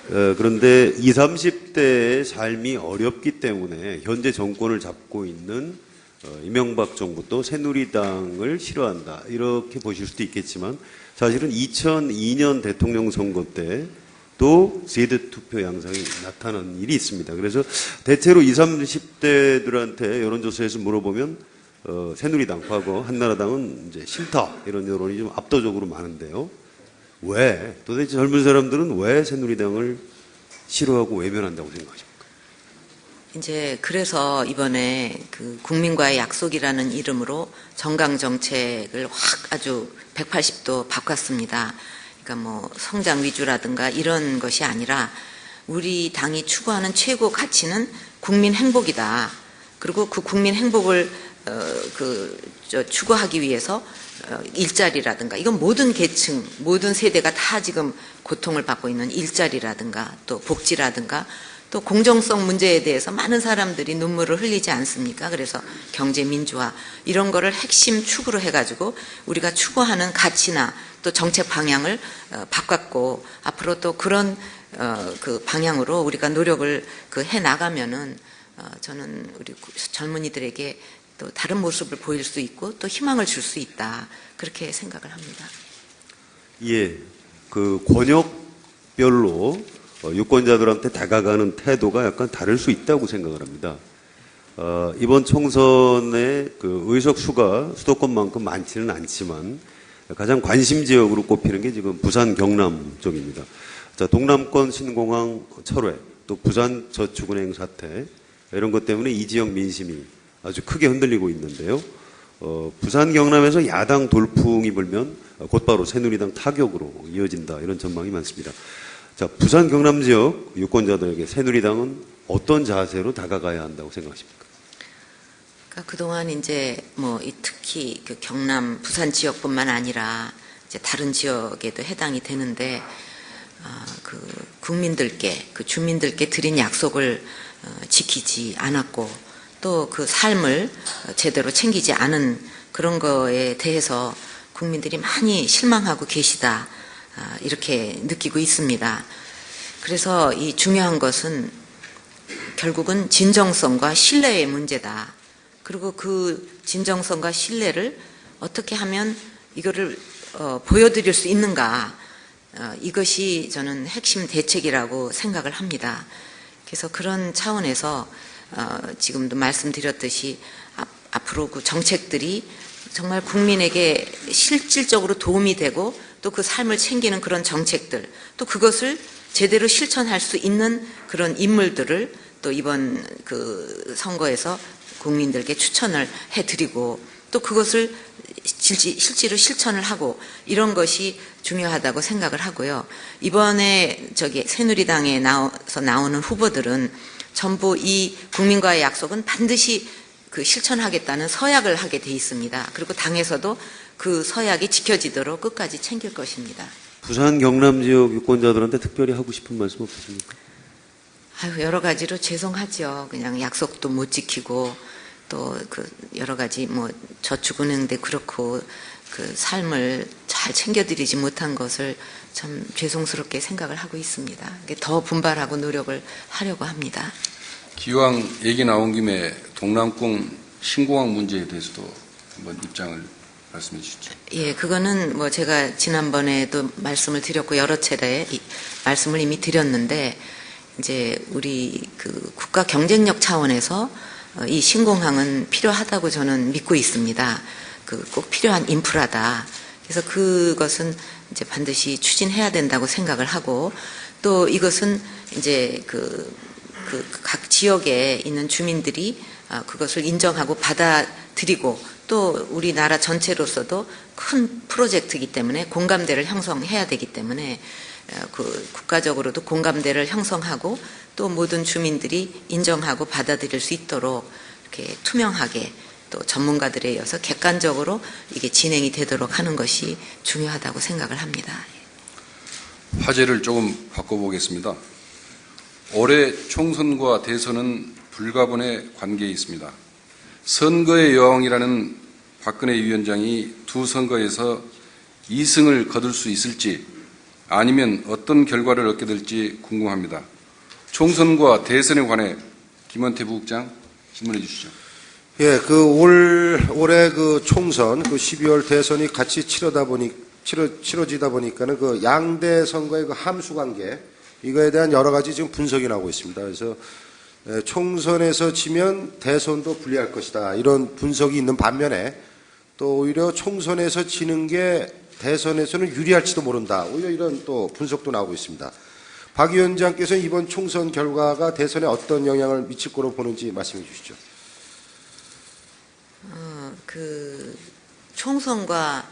그런데 20, 30대의 삶이 어렵기 때문에 현재 정권을 잡고 있는 이명박 정부도 새누리당을 싫어한다, 이렇게 보실 수도 있겠지만 사실은 2002년 대통령 선거 때 또 세대 투표 양상이 나타난 일이 있습니다. 그래서 대체로 20, 30대들한테 여론조사에서 물어보면 새누리당, 과거 한나라당은 이제 싫다, 이런 여론이 좀 압도적으로 많은데요. 왜? 도대체 젊은 사람들은 왜 새누리당을 싫어하고 외면한다고 생각하십니까? 이제 그래서 이번에 그 국민과의 약속이라는 이름으로 정강 정책을 확 아주 180도 바꿨습니다. 그러니까 뭐 성장 위주라든가 이런 것이 아니라 우리 당이 추구하는 최고 가치는 국민 행복이다. 그리고 그 국민 행복을 추구하기 위해서 일자리라든가, 이건 모든 계층, 모든 세대가 다 지금 고통을 받고 있는 일자리라든가 또 복지라든가 또 공정성 문제에 대해서 많은 사람들이 눈물을 흘리지 않습니까? 그래서 경제 민주화 이런 거를 핵심 축으로 해가지고 우리가 추구하는 가치나 또 정책 방향을 바꿨고 앞으로 또 그런 그 방향으로 우리가 노력을 해 나가면은 저는 우리 젊은이들에게 또 다른 모습을 보일 수 있고 또 희망을 줄 수 있다, 그렇게 생각을 합니다. 예, 그 권역별로 유권자들한테 다가가는 태도가 약간 다를 수 있다고 생각을 합니다. 이번 총선의 그 의석 수가 수도권만큼 많지는 않지만 가장 관심 지역으로 꼽히는 게 지금 부산 경남 쪽입니다. 자, 동남권 신공항 철회, 또 부산 저축은행 사태, 이런 것 때문에 이 지역 민심이 아주 크게 흔들리고 있는데요. 부산 경남에서 야당 돌풍이 불면 곧바로 새누리당 타격으로 이어진다, 이런 전망이 많습니다. 자, 부산 경남 지역 유권자들에게 새누리당은 어떤 자세로 다가가야 한다고 생각하십니까? 그러니까 그동안 이제 뭐 특히 그 경남, 부산 지역뿐만 아니라 이제 다른 지역에도 해당이 되는데 그 국민들께, 그 주민들께 드린 약속을 지키지 않았고 또 그 삶을 제대로 챙기지 않은 그런 거에 대해서 국민들이 많이 실망하고 계시다, 이렇게 느끼고 있습니다. 그래서 이 중요한 것은 결국은 진정성과 신뢰의 문제다. 그리고 그 진정성과 신뢰를 어떻게 하면 이거를 보여드릴 수 있는가, 이것이 저는 핵심 대책이라고 생각을 합니다. 그래서 그런 차원에서 지금도 말씀드렸듯이 앞으로 그 정책들이 정말 국민에게 실질적으로 도움이 되고 또 그 삶을 챙기는 그런 정책들, 또 그것을 제대로 실천할 수 있는 그런 인물들을 또 이번 그 선거에서 국민들께 추천을 해드리고 또 그것을 실제로 실천을 하고 이런 것이 중요하다고 생각을 하고요. 이번에 새누리당에 나오는 후보들은 전부 이 국민과의 약속은 반드시 그 실천하겠다는 서약을 하게 돼 있습니다. 그리고 당에서도 그 서약이 지켜지도록 끝까지 챙길 것입니다. 부산 경남 지역 유권자들한테 특별히 하고 싶은 말씀 없으십니까? 아유, 여러 가지로 죄송하죠. 그냥 약속도 못 지키고 또 그 여러 가지 뭐 저축은행도 그렇고 그 삶을 잘 챙겨드리지 못한 것을 참 죄송스럽게 생각을 하고 있습니다. 더 분발하고 노력을 하려고 합니다. 기왕 얘기 나온 김에 동남권 신공항 문제에 대해서도 한번 입장을 말씀해 주시죠. 예, 그거는 뭐 제가 지난번에도 말씀을 드렸고 여러 차례 말씀을 이미 드렸는데 이제 우리 그 국가 경쟁력 차원에서 이 신공항은 필요하다고 저는 믿고 있습니다. 그 꼭 필요한 인프라다. 그래서 그것은 이제 반드시 추진해야 된다고 생각을 하고 또 이것은 이제 각 지역에 있는 주민들이 그것을 인정하고 받아들이고 또 우리나라 전체로서도 큰 프로젝트이기 때문에 공감대를 형성해야 되기 때문에 그 국가적으로도 공감대를 형성하고 또 모든 주민들이 인정하고 받아들일 수 있도록 이렇게 투명하게 또 전문가들에 의해서 객관적으로 이게 진행이 되도록 하는 것이 중요하다고 생각을 합니다. 화제를 조금 바꿔보겠습니다. 올해 총선과 대선은 불가분의 관계에 있습니다. 선거의 여왕이라는 박근혜 위원장이 두 선거에서 2승을 거둘 수 있을지 아니면 어떤 결과를 얻게 될지 궁금합니다. 총선과 대선에 관해 김원태 부국장 질문해 주시죠. 예, 올해 그 총선, 12월 대선이 같이 치러지다 보니까는 그 양대 선거의 그 함수 관계, 이거에 대한 여러 가지 지금 분석이 나오고 있습니다. 그래서 총선에서 지면 대선도 불리할 것이다. 이런 분석이 있는 반면에 또 오히려 총선에서 지는 게 대선에서는 유리할지도 모른다. 오히려 이런 또 분석도 나오고 있습니다. 박 위원장께서 이번 총선 결과가 대선에 어떤 영향을 미칠 거로 보는지 말씀해 주시죠. 그 총선과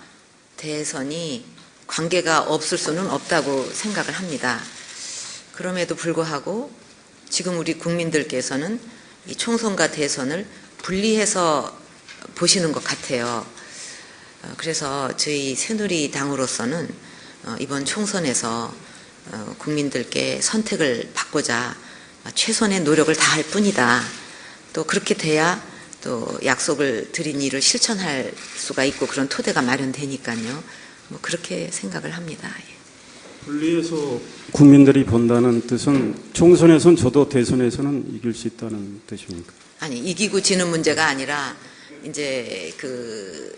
대선이 관계가 없을 수는 없다고 생각을 합니다. 그럼에도 불구하고 지금 우리 국민들께서는 이 총선과 대선을 분리해서 보시는 것 같아요. 그래서 저희 새누리당으로서는 이번 총선에서 국민들께 선택을 받고자 최선의 노력을 다할 뿐이다. 또 그렇게 돼야 또 약속을 드린 일을 실천할 수가 있고 그런 토대가 마련되니까요. 뭐 그렇게 생각을 합니다. 분리해서 국민들이 본다는 뜻은 총선에선 저도 대선에서는 이길 수 있다는 뜻입니까? 아니, 이기고 지는 문제가 아니라 이제 그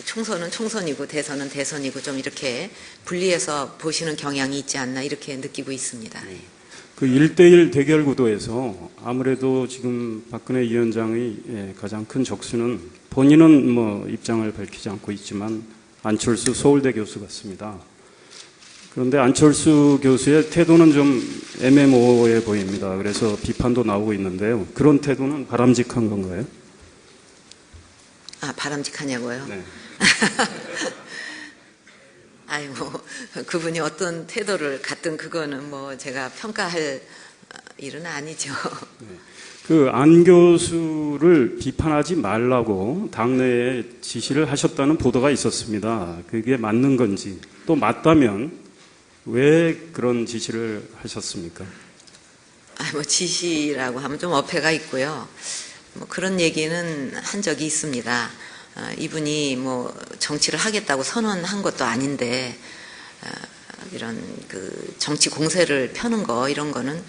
총선은 총선이고 대선은 대선이고 좀 이렇게 분리해서 보시는 경향이 있지 않나 이렇게 느끼고 있습니다. 그 1대1 대결 구도에서 아무래도 지금 박근혜 위원장의 가장 큰 적수는 본인은 뭐 입장을 밝히지 않고 있지만 안철수 서울대 교수 같습니다. 그런데 안철수 교수의 태도는 좀 애매모호해 보입니다. 그래서 비판도 나오고 있는데요. 그런 태도는 바람직한 건가요? 아, 바람직하냐고요? 네. 아이, 뭐, 그분이 어떤 태도를 갖든 그거는 뭐 제가 평가할 일은 아니죠. 그 안 교수를 비판하지 말라고 당내에 지시를 하셨다는 보도가 있었습니다. 그게 맞는 건지, 또 맞다면 왜 그런 지시를 하셨습니까? 아, 뭐 지시라고 하면 좀 어폐가 있고요. 뭐 그런 얘기는 한 적이 있습니다. 이분이 뭐 정치를 하겠다고 선언한 것도 아닌데 이런 그 정치 공세를 펴는 거 이런 거는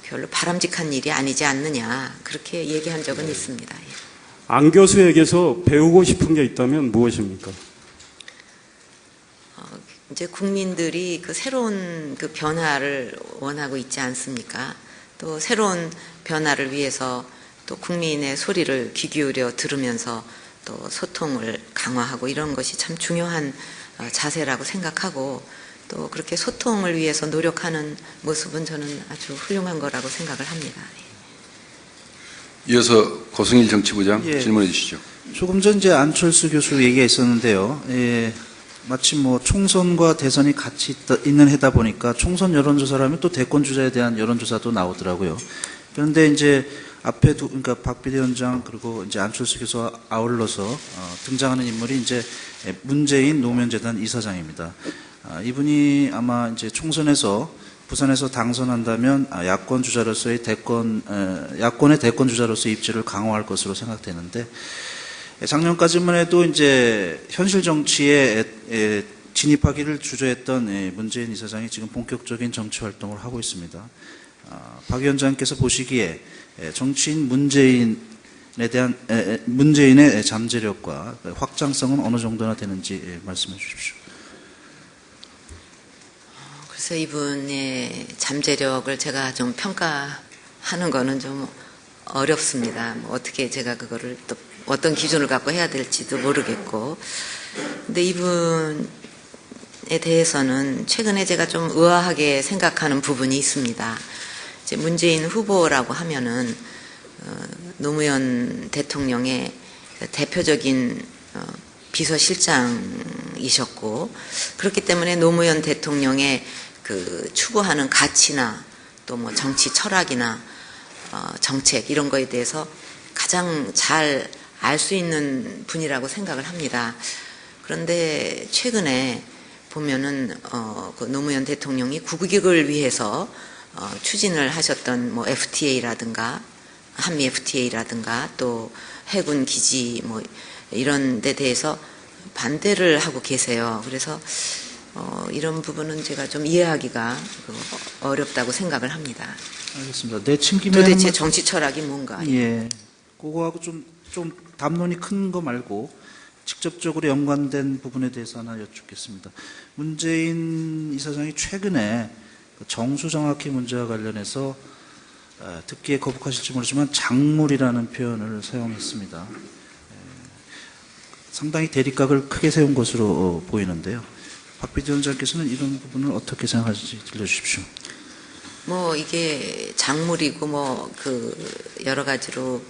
별로 바람직한 일이 아니지 않느냐 그렇게 얘기한 적은 있습니다. 안 교수에게서 배우고 싶은 게 있다면 무엇입니까? 이제 국민들이 그 새로운 그 변화를 원하고 있지 않습니까? 또 새로운 변화를 위해서 또 국민의 소리를 귀 기울여 들으면서 또 소통을 강화하고 이런 것이 참 중요한 자세라고 생각하고 또 그렇게 소통을 위해서 노력하는 모습은 저는 아주 훌륭한 거라고 생각을 합니다. 이어서 고승일 정치부장 예. 질문해 주시죠. 조금 전 이제 안철수 교수 얘기가 있었는데요. 마치 뭐 총선과 대선이 같이 있는 해다 보니까 총선 여론조사라면 또 대권 주자에 대한 여론조사도 나오더라고요. 그런데 이제 앞에 그러니까 박 비대위원장 그리고 이제 안철수 교수와 아울러서 등장하는 인물이 이제 문재인 노무현재단 이사장입니다. 이분이 아마 이제 총선에서 부산에서 당선한다면 야권 주자로서의 야권의 대권 주자로서의 입지를 강화할 것으로 생각되는데 작년까지만 해도 이제 현실 정치에 진입하기를 주저했던 문재인 이사장이 지금 본격적인 정치 활동을 하고 있습니다. 박 위원장께서 보시기에 정치인 문재인의 잠재력과 확장성은 어느 정도나 되는지 말씀해 주십시오. 그래서 이분의 잠재력을 제가 좀 평가하는 거는 좀 어렵습니다. 뭐 어떻게 제가 그거를 또 어떤 기준을 갖고 해야 될지도 모르겠고. 근데 이분에 대해서는 최근에 제가 좀 의아하게 생각하는 부분이 있습니다. 이제 문재인 후보라고 하면은 노무현 대통령의 대표적인 비서실장이셨고 그렇기 때문에 노무현 대통령의 그 추구하는 가치나 또 뭐 정치 철학이나 정책 이런 거에 대해서 가장 잘 알 수 있는 분이라고 생각을 합니다. 그런데 최근에 보면은 그 노무현 대통령이 국익을 위해서 추진을 하셨던 뭐 FTA라든가 한미 FTA라든가 또 해군 기지 뭐 이런 데 대해서 반대를 하고 계세요. 그래서 이런 부분은 제가 좀 이해하기가 어렵다고 생각을 합니다. 알겠습니다. 내친김에 도대체 정치 철학이 뭔가? 예, 그거하고 좀 담론이 큰 거 말고 직접적으로 연관된 부분에 대해서 하나 여쭙겠습니다. 문재인 이사장이 최근에 정수정확히 문제와 관련해서 듣기에 거북하실지 모르지만 작물이라는 표현을 사용했습니다. 상당히 대립각을 크게 세운 것으로 보이는데요. 박 비대위원장께서는 이런 부분을 어떻게 생각하실지 들려주십시오. 뭐 이게 작물이고 뭐 그 여러 가지로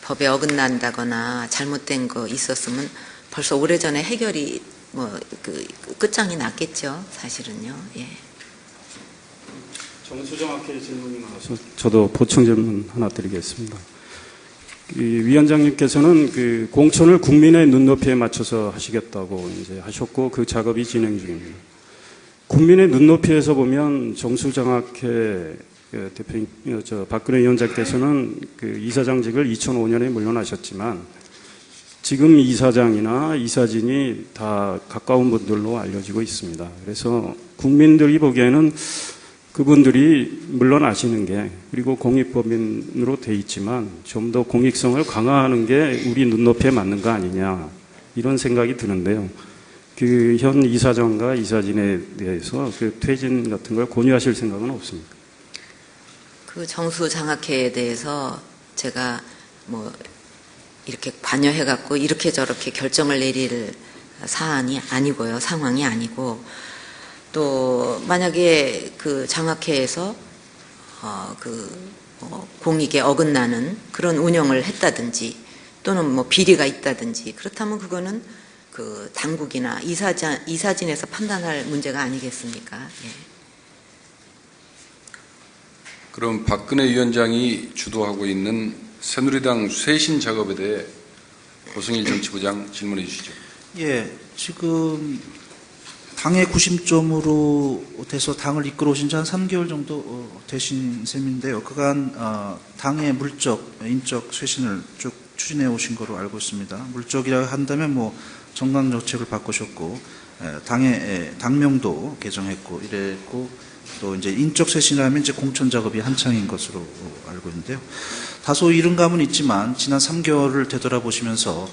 법에 어긋난다거나 잘못된 거 있었으면 벌써 오래전에 해결이 뭐 그 끝장이 났겠죠. 사실은요. 예. 정수정확히 질문이 나와서 저도 보충 질문 하나 드리겠습니다. 위원장님께서는 그 공천을 국민의 눈높이에 맞춰서 하시겠다고 이제 하셨고 그 작업이 진행 중입니다. 국민의 눈높이에서 보면 정수정확히 대표님, 박근혜 위원장께서는 그 이사장직을 2005년에 물러나셨지만 지금 이사장이나 이사진이 다 가까운 분들로 알려지고 있습니다. 그래서 국민들이 보기에는 그분들이 물러나시는 게 그리고 공익법인으로 돼 있지만 좀 더 공익성을 강화하는 게 우리 눈높이에 맞는 거 아니냐 이런 생각이 드는데요. 그 현 이사장과 이사진에 대해서 그 퇴진 같은 걸 권유하실 생각은 없습니까? 그 정수장학회에 대해서 제가 뭐 이렇게 관여해갖고 이렇게 저렇게 결정을 내릴 사안이 아니고요. 상황이 아니고 또 만약에 그 장학회에서 공익에 어긋나는 그런 운영을 했다든지 또는 뭐 비리가 있다든지 그렇다면 그거는 그 당국이나 이사진에서 판단할 문제가 아니겠습니까? 예. 그럼 박근혜 위원장이 주도하고 있는 새누리당 쇄신 작업에 대해 고승일 정치부장 질문해 주시죠. 예, 지금 당의 구심점으로 돼서 당을 이끌어 오신 지 한 3개월 정도 되신 셈인데요. 그간 당의 물적, 인적 쇄신을 쭉 추진해 오신 거로 알고 있습니다. 물적이라 한다면 뭐 정강 정책을 바꾸셨고 당의 당명도 개정했고 이랬고 또 이제 인적 쇄신하면 이제 공천 작업이 한창인 것으로 알고 있는데요. 다소 이른 감은 있지만 지난 3개월을 되돌아보시면서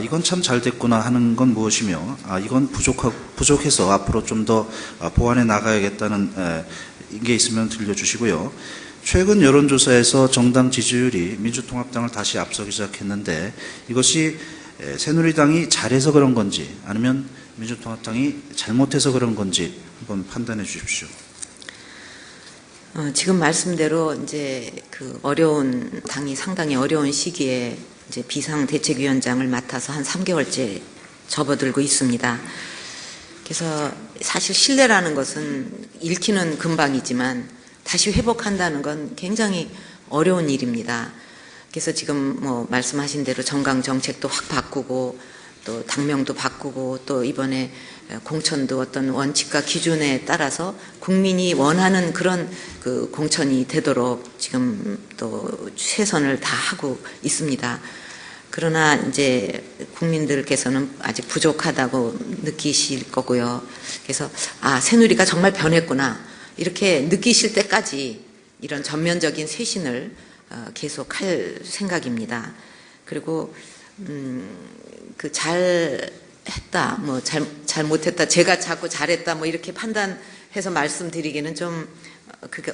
이건 참 잘 됐구나 하는 건 무엇이며 이건 부족해서 앞으로 좀 더 보완해 나가야겠다는 게 있으면 들려주시고요. 최근 여론조사에서 정당 지지율이 민주통합당을 다시 앞서기 시작했는데 이것이 새누리당이 잘해서 그런 건지 아니면 민주통합당이 잘못해서 그런 건지 한번 판단해 주십시오. 지금 말씀대로 이제 그 어려운 당이 상당히 어려운 시기에 이제 비상대책위원장을 맡아서 한 3개월째 접어들고 있습니다. 그래서 사실 신뢰라는 것은 잃기는 금방이지만 다시 회복한다는 건 굉장히 어려운 일입니다. 그래서 지금 뭐 말씀하신 대로 정강 정책도 확 바꾸고 또 당명도 바꾸고 또 이번에 공천도 어떤 원칙과 기준에 따라서 국민이 원하는 그런 그 공천이 되도록 지금 또 최선을 다하고 있습니다. 그러나 이제 국민들께서는 아직 부족하다고 느끼실 거고요. 그래서 새누리가 정말 변했구나 이렇게 느끼실 때까지 이런 전면적인 쇄신을 계속할 생각입니다. 그리고 그 잘했다, 뭐 잘못했다, 제가 자꾸 잘했다, 뭐 이렇게 판단해서 말씀드리기는 좀 그게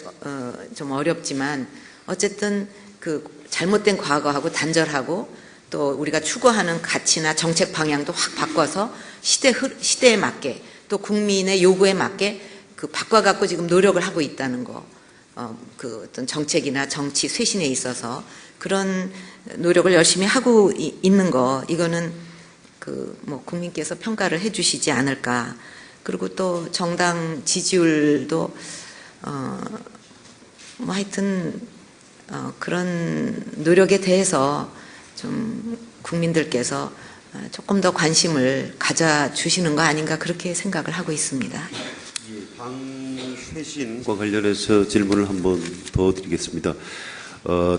좀 어렵지만 어쨌든 그 잘못된 과거하고 단절하고 또 우리가 추구하는 가치나 정책 방향도 확 바꿔서 시대에 맞게 또 국민의 요구에 맞게 그 바꿔갖고 지금 노력을 하고 있다는 거, 그 어떤 정책이나 정치 쇄신에 있어서 그런 노력을 열심히 하고 있는 거, 이거는 그 뭐 국민께서 평가를 해주시지 않을까. 그리고 또 정당 지지율도 뭐 하여튼 그런 노력에 대해서 좀 국민들께서 조금 더 관심을 가져주시는 거 아닌가 그렇게 생각을 하고 있습니다. 당 쇄신과 관련해서 질문을 한번 더 드리겠습니다.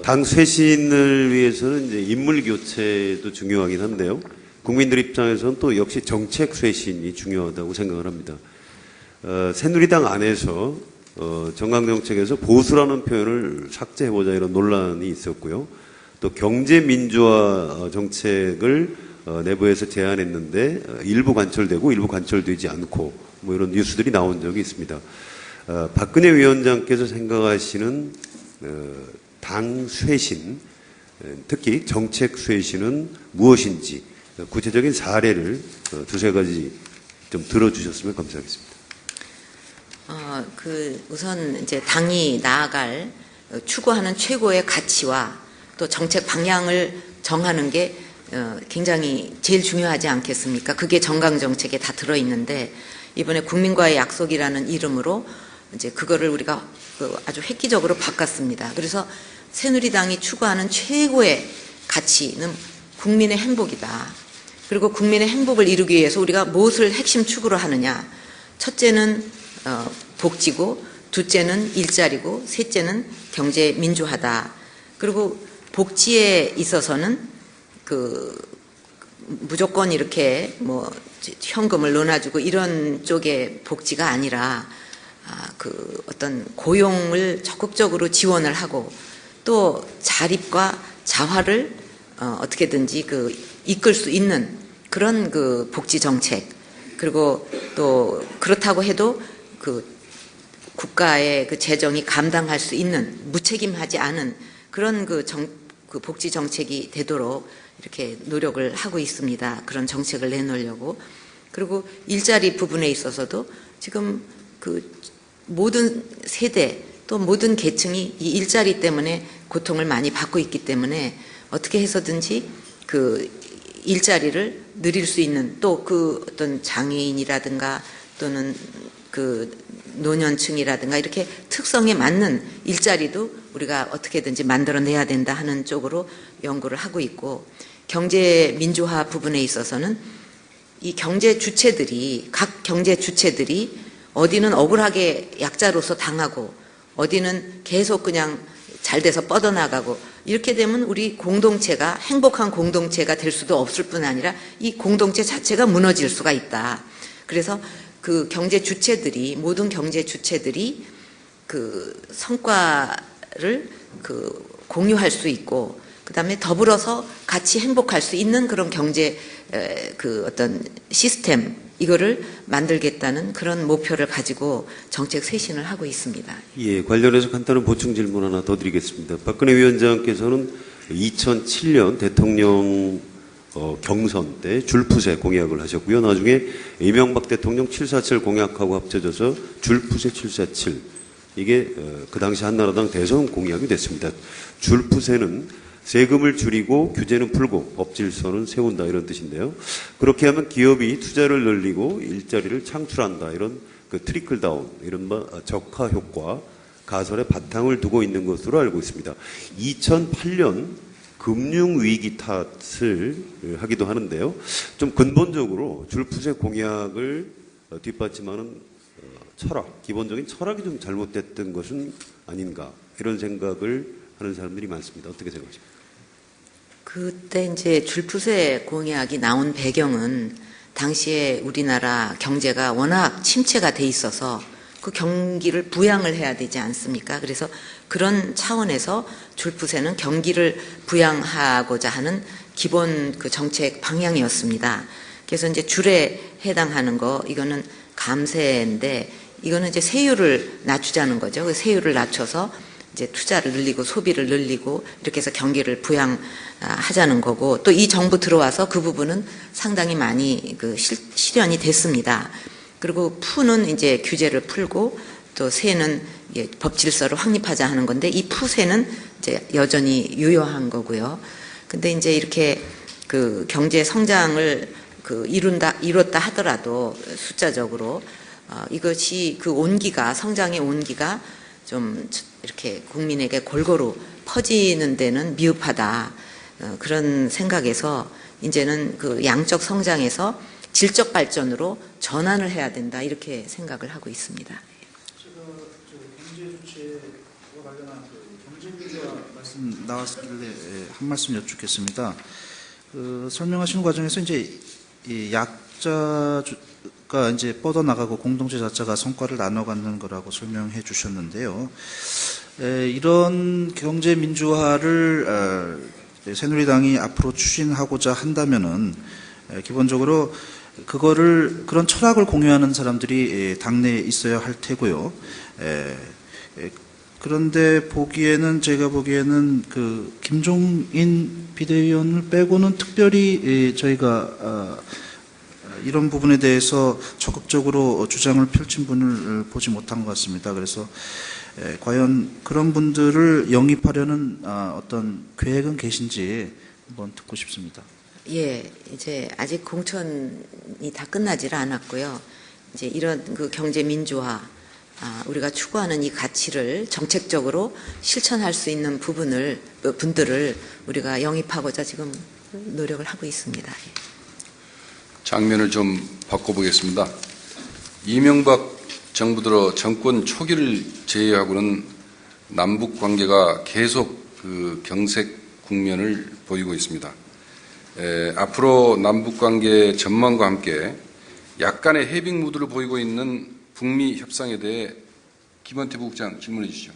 당 쇄신을 위해서는 이제 인물 교체도 중요하긴 한데요. 국민들 입장에서는 또 역시 정책 쇄신이 중요하다고 생각을 합니다. 새누리당 안에서 정강 정책에서 보수라는 표현을 삭제해보자 이런 논란이 있었고요. 또 경제 민주화 정책을 내부에서 제안했는데 일부 관철되고 일부 관철되지 않고 뭐 이런 뉴스들이 나온 적이 있습니다. 박근혜 위원장께서 생각하시는 당 쇄신, 특히 정책 쇄신은 무엇인지 구체적인 사례를 두세 가지 좀 들어주셨으면 감사하겠습니다. 우선 이제 당이 나아갈 추구하는 최고의 가치와 또 정책 방향을 정하는 게 굉장히 제일 중요하지 않겠습니까? 그게 정강 정책에 다 들어있는데 이번에 국민과의 약속이라는 이름으로 이제 그거를 우리가 아주 획기적으로 바꿨습니다. 그래서 새누리당이 추구하는 최고의 가치는 국민의 행복이다. 그리고 국민의 행복을 이루기 위해서 우리가 무엇을 핵심 축으로 하느냐? 첫째는 복지고, 둘째는 일자리고, 셋째는 경제 민주화다. 그리고 복지에 있어서는 무조건 이렇게 뭐 현금을 논아주고 이런 쪽의 복지가 아니라 어떤 고용을 적극적으로 지원을 하고 또 자립과 자활을 어떻게든지 이끌 수 있는 그런 복지 정책, 그리고 또 그렇다고 해도 국가의 재정이 감당할 수 있는 무책임하지 않은 그런 복지 정책이 되도록 이렇게 노력을 하고 있습니다. 그런 정책을 내놓으려고. 그리고 일자리 부분에 있어서도 지금 모든 세대 또 모든 계층이 이 일자리 때문에 고통을 많이 받고 있기 때문에 어떻게 해서든지 일자리를 누릴 수 있는 또 어떤 장애인이라든가 또는 노년층이라든가 이렇게 특성에 맞는 일자리도 우리가 어떻게든지 만들어내야 된다 하는 쪽으로 연구를 하고 있고, 경제 민주화 부분에 있어서는 이 각 경제 주체들이 어디는 억울하게 약자로서 당하고 어디는 계속 그냥 잘 돼서 뻗어나가고 이렇게 되면 우리 공동체가 행복한 공동체가 될 수도 없을 뿐 아니라 이 공동체 자체가 무너질 수가 있다. 그래서 모든 경제 주체들이 성과를 공유할 수 있고 그다음에 더불어서 같이 행복할 수 있는 그런 경제 어떤 시스템 이거를 만들겠다는 그런 목표를 가지고 정책 쇄신을 하고 있습니다. 예, 관련해서 간단한 보충 질문 하나 더 드리겠습니다. 박근혜 위원장께서는 2007년 대통령 경선 때 줄푸세 공약을 하셨고요. 나중에 이명박 대통령 747 공약하고 합쳐져서 줄푸세 747. 이게 그 당시 한나라당 대선 공약이 됐습니다. 줄푸세는 세금을 줄이고 규제는 풀고 법질서는 세운다 이런 뜻인데요. 그렇게 하면 기업이 투자를 늘리고 일자리를 창출한다 이런 그 트리클 다운 이른바 적화 효과 가설의 바탕을 두고 있는 것으로 알고 있습니다. 2008년 금융위기 탓을 하기도 하는데요. 좀 근본적으로 줄푸세 공약을 뒷받침하는 철학, 기본적인 철학이 좀 잘못됐던 것은 아닌가 이런 생각을 하는 사람들이 많습니다. 어떻게 생각하십니까? 그때 이제 줄푸세 공약이 나온 배경은 당시에 우리나라 경제가 워낙 침체가 돼 있어서 그 경기를 부양을 해야 되지 않습니까? 그래서 그런 차원에서 줄푸세는 경기를 부양하고자 하는 기본 그 정책 방향이었습니다. 그래서 이제 줄에 해당하는 거 이거는 감세인데 이거는 이제 세율을 낮추자는 거죠. 그 세율을 낮춰서 이제 투자를 늘리고 소비를 늘리고 이렇게 해서 경기를 부양하자는 거고 또 이 정부 들어와서 그 부분은 상당히 많이 그 실현이 됐습니다. 그리고 푸는 이제 규제를 풀고 또 세는 법 질서를 확립하자 하는 건데 이 푸세는 이제 여전히 유효한 거고요. 근데 이제 이렇게 그 경제 성장을 그 이뤘다 하더라도 숫자적으로 이것이 그 온기가 성장의 온기가 좀 이렇게 국민에게 골고루 퍼지는 데는 미흡하다. 그런 생각에서 이제는 그 양적 성장에서 질적 발전으로 전환을 해야 된다 이렇게 생각을 하고 있습니다. 제가 경제 주체와 관련한 경제 규제와 말씀 나왔길래 한 말씀 여쭙겠습니다. 설명하시는 과정에서 이제 이 약자가 이제 뻗어나가고 공동체 자체가 성과를 나눠 갖는 거라고 설명해 주셨는데요. 이런 경제 민주화를 새누리당이 앞으로 추진하고자 한다면은 기본적으로 그런 철학을 공유하는 사람들이 당내에 있어야 할 테고요. 그런데 제가 보기에는 그 김종인 비대위원을 빼고는 특별히 저희가 이런 부분에 대해서 적극적으로 주장을 펼친 분을 보지 못한 것 같습니다. 그래서 과연 그런 분들을 영입하려는 어떤 계획은 계신지 한번 듣고 싶습니다. 예, 이제 아직 공천이 다 끝나지를 않았고요. 이제 이런 그 경제 민주화, 우리가 추구하는 이 가치를 정책적으로 실천할 수 있는 분들을 우리가 영입하고자 지금 노력을 하고 있습니다. 장면을 좀 바꿔보겠습니다. 이명박 정부 들어 정권 초기를 제외하고는 남북 관계가 계속 그 경색 국면을 보이고 있습니다. 앞으로 남북 관계 전망과 함께 약간의 해빙 무드를 보이고 있는 북미 협상에 대해 김원태 부국장 질문해 주시죠.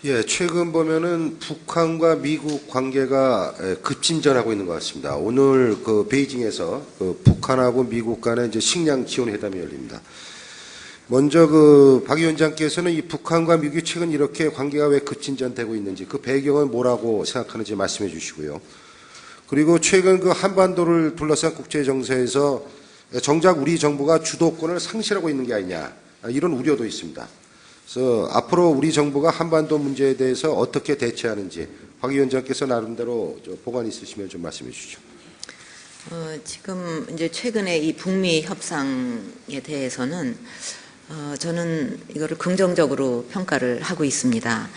예, 최근 보면은 북한과 미국 관계가 급진전하고 있는 것 같습니다. 오늘 그 베이징에서 그 북한하고 미국 간의 이제 식량 지원 회담이 열립니다. 먼저 그 박 위원장께서는 이 북한과 미국이 최근 이렇게 관계가 왜 급진전되고 있는지 그 배경은 뭐라고 생각하는지 말씀해 주시고요. 그리고 최근 그 한반도를 둘러싼 국제 정세에서 정작 우리 정부가 주도권을 상실하고 있는 게 아니냐 이런 우려도 있습니다. 그래서 앞으로 우리 정부가 한반도 문제에 대해서 어떻게 대처하는지 박 위원장께서 나름대로 보관 있으시면 좀 말씀해 주시죠. 지금 이제 최근에 이 북미 협상에 대해서는 저는 이거를 긍정적으로 평가를 하고 있습니다.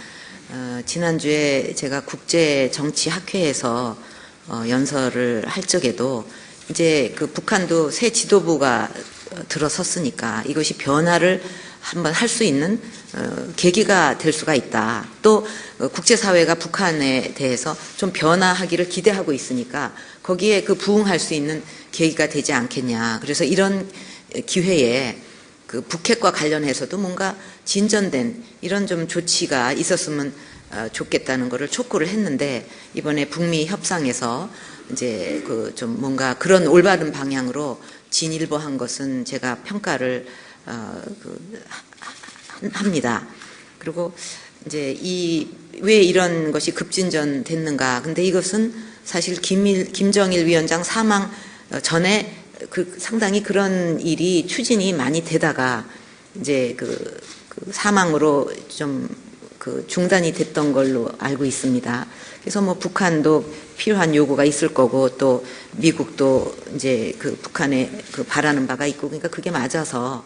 지난주에 제가 국제정치학회에서 연설을 할 적에도 이제 그 북한도 새 지도부가 들어섰으니까 이것이 변화를 한번 할 수 있는 계기가 될 수가 있다. 또 국제사회가 북한에 대해서 좀 변화하기를 기대하고 있으니까 거기에 그 부응할 수 있는 계기가 되지 않겠냐. 그래서 이런 기회에 그 북핵과 관련해서도 뭔가 진전된 이런 좀 조치가 있었으면 줬겠다는 거를 촉구를 했는데 이번에 북미 협상에서 이제 그 좀 뭔가 그런 올바른 방향으로 진일보한 것은 제가 평가를 합니다. 그리고 이제 왜 이런 것이 급진전 됐는가? 근데 이것은 사실 김정일 위원장 사망 전에 상당히 그런 일이 추진이 많이 되다가 이제 그 사망으로 좀 중단이 됐던 걸로 알고 있습니다. 그래서 뭐 북한도 필요한 요구가 있을 거고 또 미국도 이제 북한에 바라는 바가 있고 그러니까 그게 맞아서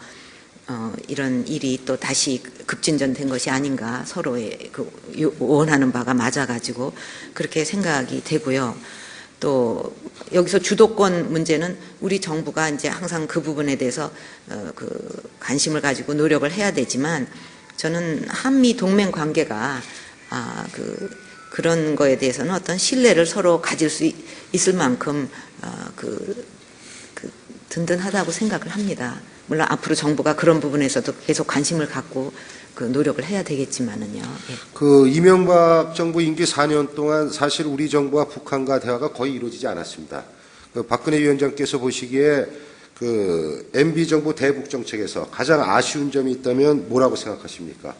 이런 일이 또 다시 급진전된 것이 아닌가 서로의 원하는 바가 맞아가지고 그렇게 생각이 되고요. 또 여기서 주도권 문제는 우리 정부가 이제 항상 그 부분에 대해서 관심을 가지고 노력을 해야 되지만 저는 한미 동맹 관계가 그런 거에 대해서는 어떤 신뢰를 서로 가질 수 있을 만큼 든든하다고 생각을 합니다. 물론 앞으로 정부가 그런 부분에서도 계속 관심을 갖고 노력을 해야 되겠지만은요. 예. 이명박 정부 임기 4년 동안 사실 우리 정부와 북한과 대화가 거의 이루어지지 않았습니다. 박근혜 위원장께서 보시기에 MB 정부 대북 정책에서 가장 아쉬운 점이 있다면 뭐라고 생각하십니까?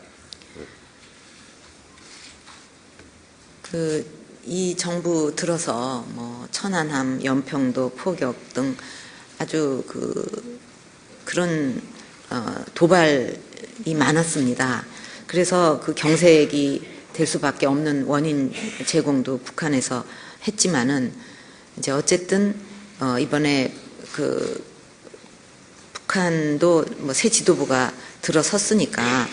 이 정부 들어서 뭐 천안함, 연평도, 포격 등 아주 그런 도발이 많았습니다. 그래서 경색이 될 수밖에 없는 원인 제공도 북한에서 했지만은 이제 어쨌든 이번에 북한도 뭐 새 지도부가 들어섰으니까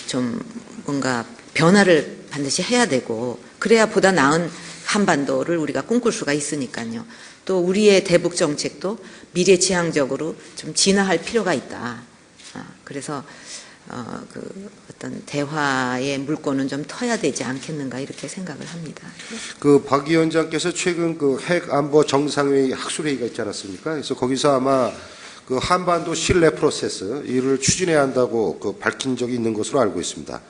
좀 뭔가 변화를 반드시 해야 되고 그래야 보다 나은 한반도를 우리가 꿈꿀 수가 있으니까요. 또 우리의 대북 정책도 미래지향적으로 좀 진화할 필요가 있다. 그래서 어떤 대화의 물꼬는 좀 터야 되지 않겠는가 이렇게 생각을 합니다. 박 위원장께서 최근 핵 안보 정상회의 학술회의가 있지 않았습니까? 그래서 거기서 아마 한반도 신뢰 프로세스 이를 추진해야 한다고 밝힌 적이 있는 것으로 알고 있습니다.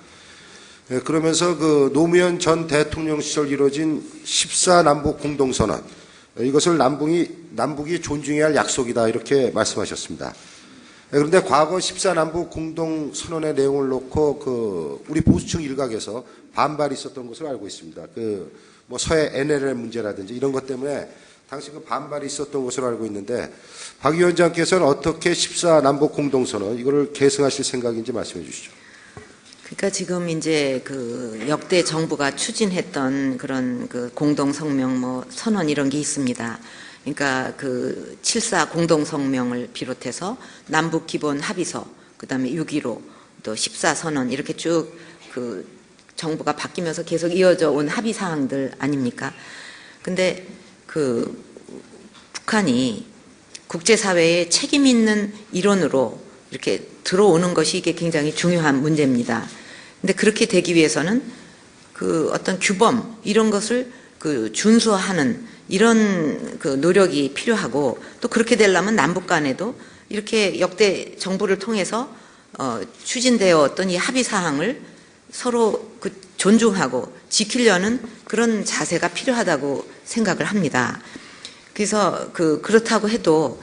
그러면서 노무현 전 대통령 시절 이루어진 14남북 공동선언 이것을 남북이 존중해야 할 약속이다 이렇게 말씀하셨습니다. 그런데 과거 14남북 공동선언의 내용을 놓고 우리 보수층 일각에서 반발이 있었던 것으로 알고 있습니다. 뭐 서해 NLL 문제라든지 이런 것 때문에 당시 반발이 있었던 것으로 알고 있는데 박 위원장께서는 어떻게 14남북 공동선언 이거를 계승하실 생각인지 말씀해 주시죠. 그러니까 지금 이제 역대 정부가 추진했던 그런 공동성명 뭐 선언 이런 게 있습니다. 그러니까 7.4 공동성명을 비롯해서 남북 기본 합의서, 그다음에 6.15, 또 14 선언 이렇게 쭉 정부가 바뀌면서 계속 이어져 온 합의 사항들 아닙니까? 근데 북한이 국제사회에 책임 있는 일원으로 이렇게 들어오는 것이 이게 굉장히 중요한 문제입니다. 근데 그렇게 되기 위해서는 어떤 규범 이런 것을 준수하는 이런 노력이 필요하고 또 그렇게 되려면 남북 간에도 이렇게 역대 정부를 통해서 추진되어 왔던 이 합의 사항을 서로 존중하고 지키려는 그런 자세가 필요하다고 생각을 합니다. 그래서 그렇다고 해도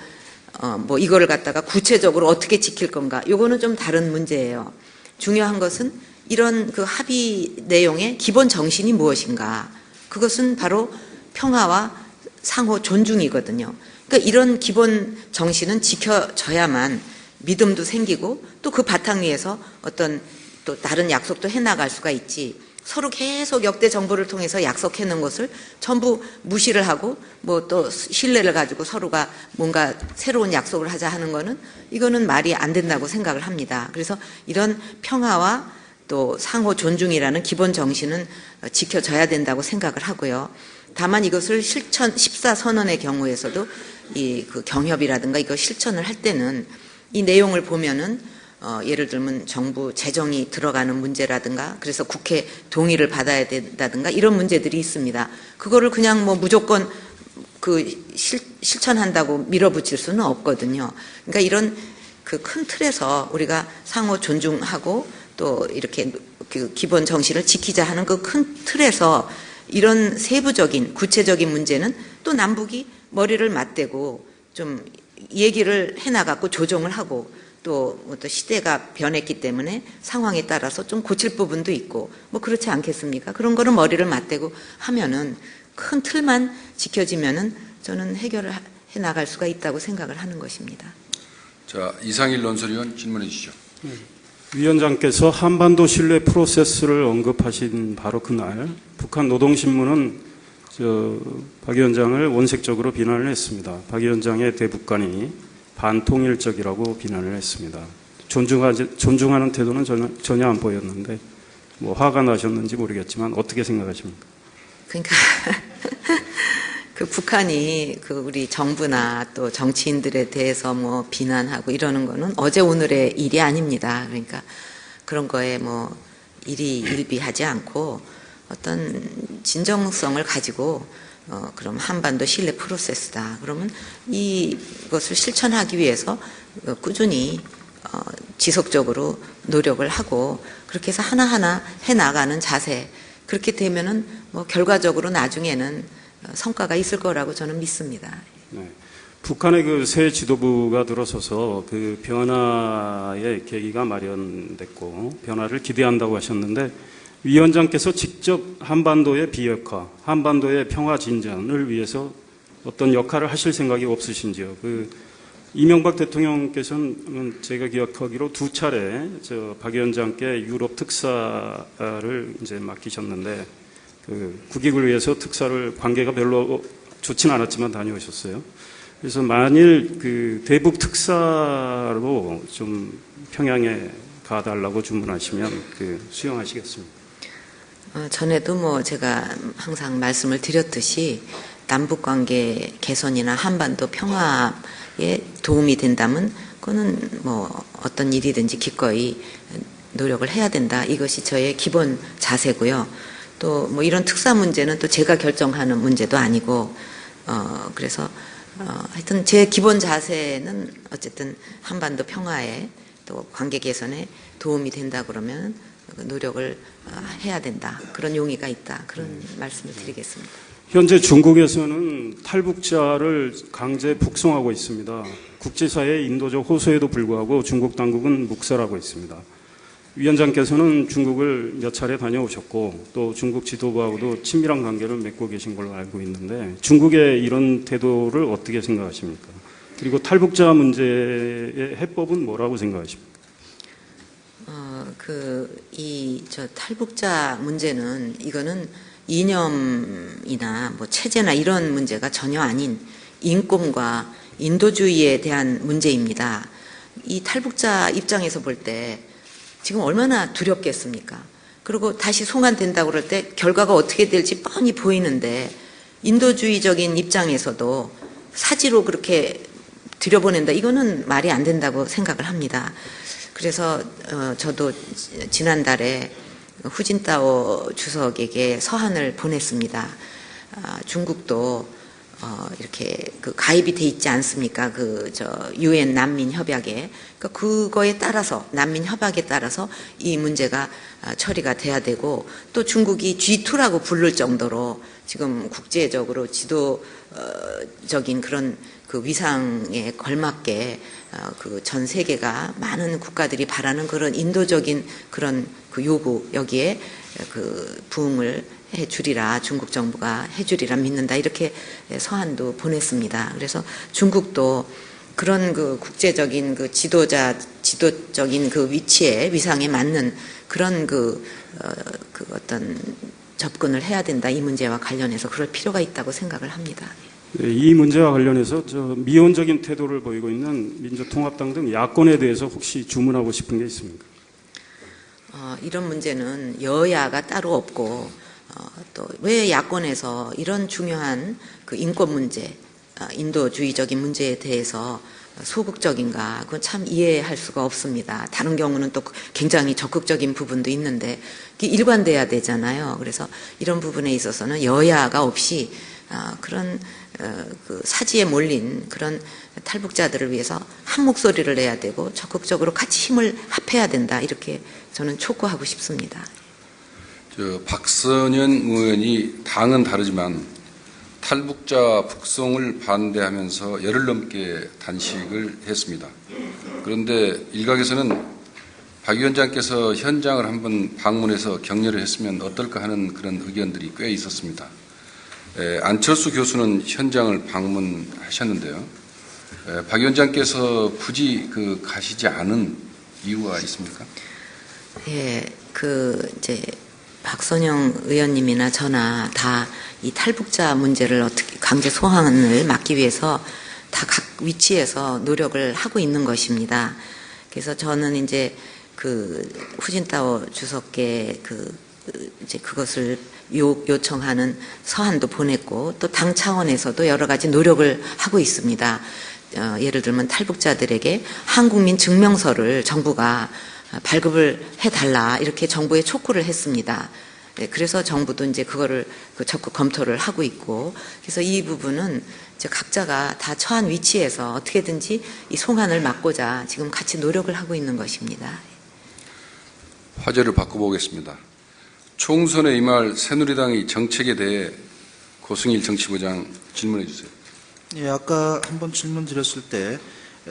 뭐 이거를 갖다가 구체적으로 어떻게 지킬 건가 요거는 좀 다른 문제예요. 중요한 것은 이런 합의 내용의 기본 정신이 무엇인가 그것은 바로 평화와 상호 존중이거든요. 그러니까 이런 기본 정신은 지켜져야만 믿음도 생기고 또 그 바탕 위에서 어떤 또 다른 약속도 해나갈 수가 있지 서로 계속 역대 정부를 통해서 약속해 놓은 것을 전부 무시를 하고 뭐 또 신뢰를 가지고 서로가 뭔가 새로운 약속을 하자 하는 거는 이거는 말이 안 된다고 생각을 합니다. 그래서 이런 평화와 또 상호 존중이라는 기본 정신은 지켜져야 된다고 생각을 하고요. 다만 이것을 14선언의 경우에서도 이 경협이라든가 이거 실천을 할 때는 이 내용을 보면은 예를 들면 정부 재정이 들어가는 문제라든가 그래서 국회 동의를 받아야 된다든가 이런 문제들이 있습니다. 그거를 그냥 뭐 무조건 실천한다고 밀어붙일 수는 없거든요. 그러니까 이런 큰 틀에서 우리가 상호 존중하고 또 이렇게 그 기본 정신을 지키자 하는 그 큰 틀에서 이런 세부적인 구체적인 문제는 또 남북이 머리를 맞대고 좀 얘기를 해나가고 조정을 하고 또 시대가 변했기 때문에 상황에 따라서 좀 고칠 부분도 있고 뭐 그렇지 않겠습니까? 그런 거를 머리를 맞대고 하면은 큰 틀만 지켜지면은 저는 해결을 해 나갈 수가 있다고 생각을 하는 것입니다. 자, 이상일 논설위원 질문해 주시죠. 위원장께서 한반도 신뢰 프로세스를 언급하신 바로 그날 북한 노동신문은 박 위원장을 원색적으로 비난을 했습니다. 박 위원장의 대북관이 반통일적이라고 비난을 했습니다. 존중하는 태도는 전혀 안 보였는데 뭐 화가 나셨는지 모르겠지만 어떻게 생각하십니까? 그러니까 그 북한이 그 우리 정부나 또 정치인들에 대해서 뭐 비난하고 이러는 거는 어제 오늘의 일이 아닙니다. 그러니까 그런 거에 뭐 일비하지 않고 어떤 진정성을 가지고 그럼 한반도 신뢰 프로세스다. 그러면 이것을 실천하기 위해서 꾸준히 지속적으로 노력을 하고 그렇게 해서 하나하나 해나가는 자세, 그렇게 되면은 뭐 결과적으로 나중에는 성과가 있을 거라고 저는 믿습니다. 네. 북한의 그 새 지도부가 들어서서 그 변화의 계기가 마련됐고 변화를 기대한다고 하셨는데 위원장께서 직접 한반도의 비핵화, 한반도의 평화 진전을 위해서 어떤 역할을 하실 생각이 없으신지요? 그 이명박 대통령께서는 제가 기억하기로 2차례 박 위원장께 유럽 특사를 이제 맡기셨는데 그 국익을 위해서 특사를 관계가 별로 좋지는 않았지만 다녀오셨어요. 그래서 만일 그 대북 특사로 좀 평양에 가달라고 주문하시면 그 수용하시겠습니다. 전에도 뭐 제가 항상 말씀을 드렸듯이 남북 관계 개선이나 한반도 평화에 도움이 된다면 그거는 뭐 어떤 일이든지 기꺼이 노력을 해야 된다. 이것이 저의 기본 자세고요. 또 뭐 이런 특사 문제는 또 제가 결정하는 문제도 아니고 그래서 하여튼 제 기본 자세는 어쨌든 한반도 평화에 또 관계 개선에 도움이 된다 그러면 노력을 해야 된다. 그런 용의가 있다. 그런 말씀을 드리겠습니다. 현재 중국에서는 탈북자를 강제 북송하고 있습니다. 국제사회의 인도적 호소에도 불구하고 중국 당국은 묵살하고 있습니다. 위원장께서는 중국을 몇 차례 다녀오셨고 또 중국 지도부하고도 친밀한 관계를 맺고 계신 걸로 알고 있는데 중국의 이런 태도를 어떻게 생각하십니까? 그리고 탈북자 문제의 해법은 뭐라고 생각하십니까? 저 탈북자 문제는 이거는 이념이나 뭐 체제나 이런 문제가 전혀 아닌 인권과 인도주의에 대한 문제입니다. 이 탈북자 입장에서 볼 때 지금 얼마나 두렵겠습니까? 그리고 다시 송환된다고 그럴 때 결과가 어떻게 될지 뻔히 보이는데 인도주의적인 입장에서도 사지로 그렇게 들여보낸다. 이거는 말이 안 된다고 생각을 합니다. 그래서 저도 지난달에 후진타오 주석에게 서한을 보냈습니다. 중국도 이렇게 그 가입이 돼 있지 않습니까? UN 난민 협약에. 그러니까 그거에 따라서 난민 협약에 따라서 이 문제가 처리가 돼야 되고 또 중국이 G2라고 부를 정도로 지금 국제적으로 지도적인 그런 그 위상에 걸맞게 그 전 세계가 많은 국가들이 바라는 그런 인도적인 그런 그 요구 여기에 그 부응을 해주리라 중국 정부가 해주리라 믿는다 이렇게 서한도 보냈습니다. 그래서 중국도 그런 그 국제적인 그 지도적인 그 위치에 위상에 맞는 그런 그 어떤 접근을 해야 된다 이 문제와 관련해서 그럴 필요가 있다고 생각을 합니다. 네, 이 문제와 관련해서 미온적인 태도를 보이고 있는 민주통합당 등 야권에 대해서 혹시 주문하고 싶은 게 있습니까? 이런 문제는 여야가 따로 없고 또 왜 야권에서 이런 중요한 그 인권 문제, 인도주의적인 문제에 대해서 소극적인가 그건 참 이해할 수가 없습니다. 다른 경우는 또 굉장히 적극적인 부분도 있는데 일관돼야 되잖아요. 그래서 이런 부분에 있어서는 여야가 없이 그런 그 사지에 몰린 그런 탈북자들을 위해서 한 목소리를 내야 되고 적극적으로 같이 힘을 합해야 된다. 이렇게 저는 촉구하고 싶습니다. 박선현 의원이 당은 다르지만 탈북자 북송을 반대하면서 열흘 넘게 단식을 했습니다. 그런데 일각에서는 박 위원장께서 현장을 한번 방문해서 격려를 했으면 어떨까 하는 그런 의견들이 꽤 있었습니다. 안철수 교수는 현장을 방문하셨는데요. 박 위원장께서 굳이 가시지 않은 이유가 있습니까? 예, 이제 박선영 의원님이나 저나 다 이 탈북자 문제를 어떻게 강제 송환을 막기 위해서 다 각 위치에서 노력을 하고 있는 것입니다. 그래서 저는 이제 후진타오 주석께 이제 그것을 요청하는 서한도 보냈고 또 당 차원에서도 여러 가지 노력을 하고 있습니다. 예를 들면 탈북자들에게 한국민 증명서를 정부가 발급을 해달라 이렇게 정부에 촉구를 했습니다. 네, 그래서 정부도 이제 그거를 적극 검토를 하고 있고, 그래서 이 부분은 이제 각자가 다 처한 위치에서 어떻게든지 이 송환을 막고자 지금 같이 노력을 하고 있는 것입니다. 화제를 바꿔보겠습니다. 총선에 임할 새누리당의 정책에 대해 고승일 정치부장 질문해 주세요. 예, 아까 한번 질문 드렸을 때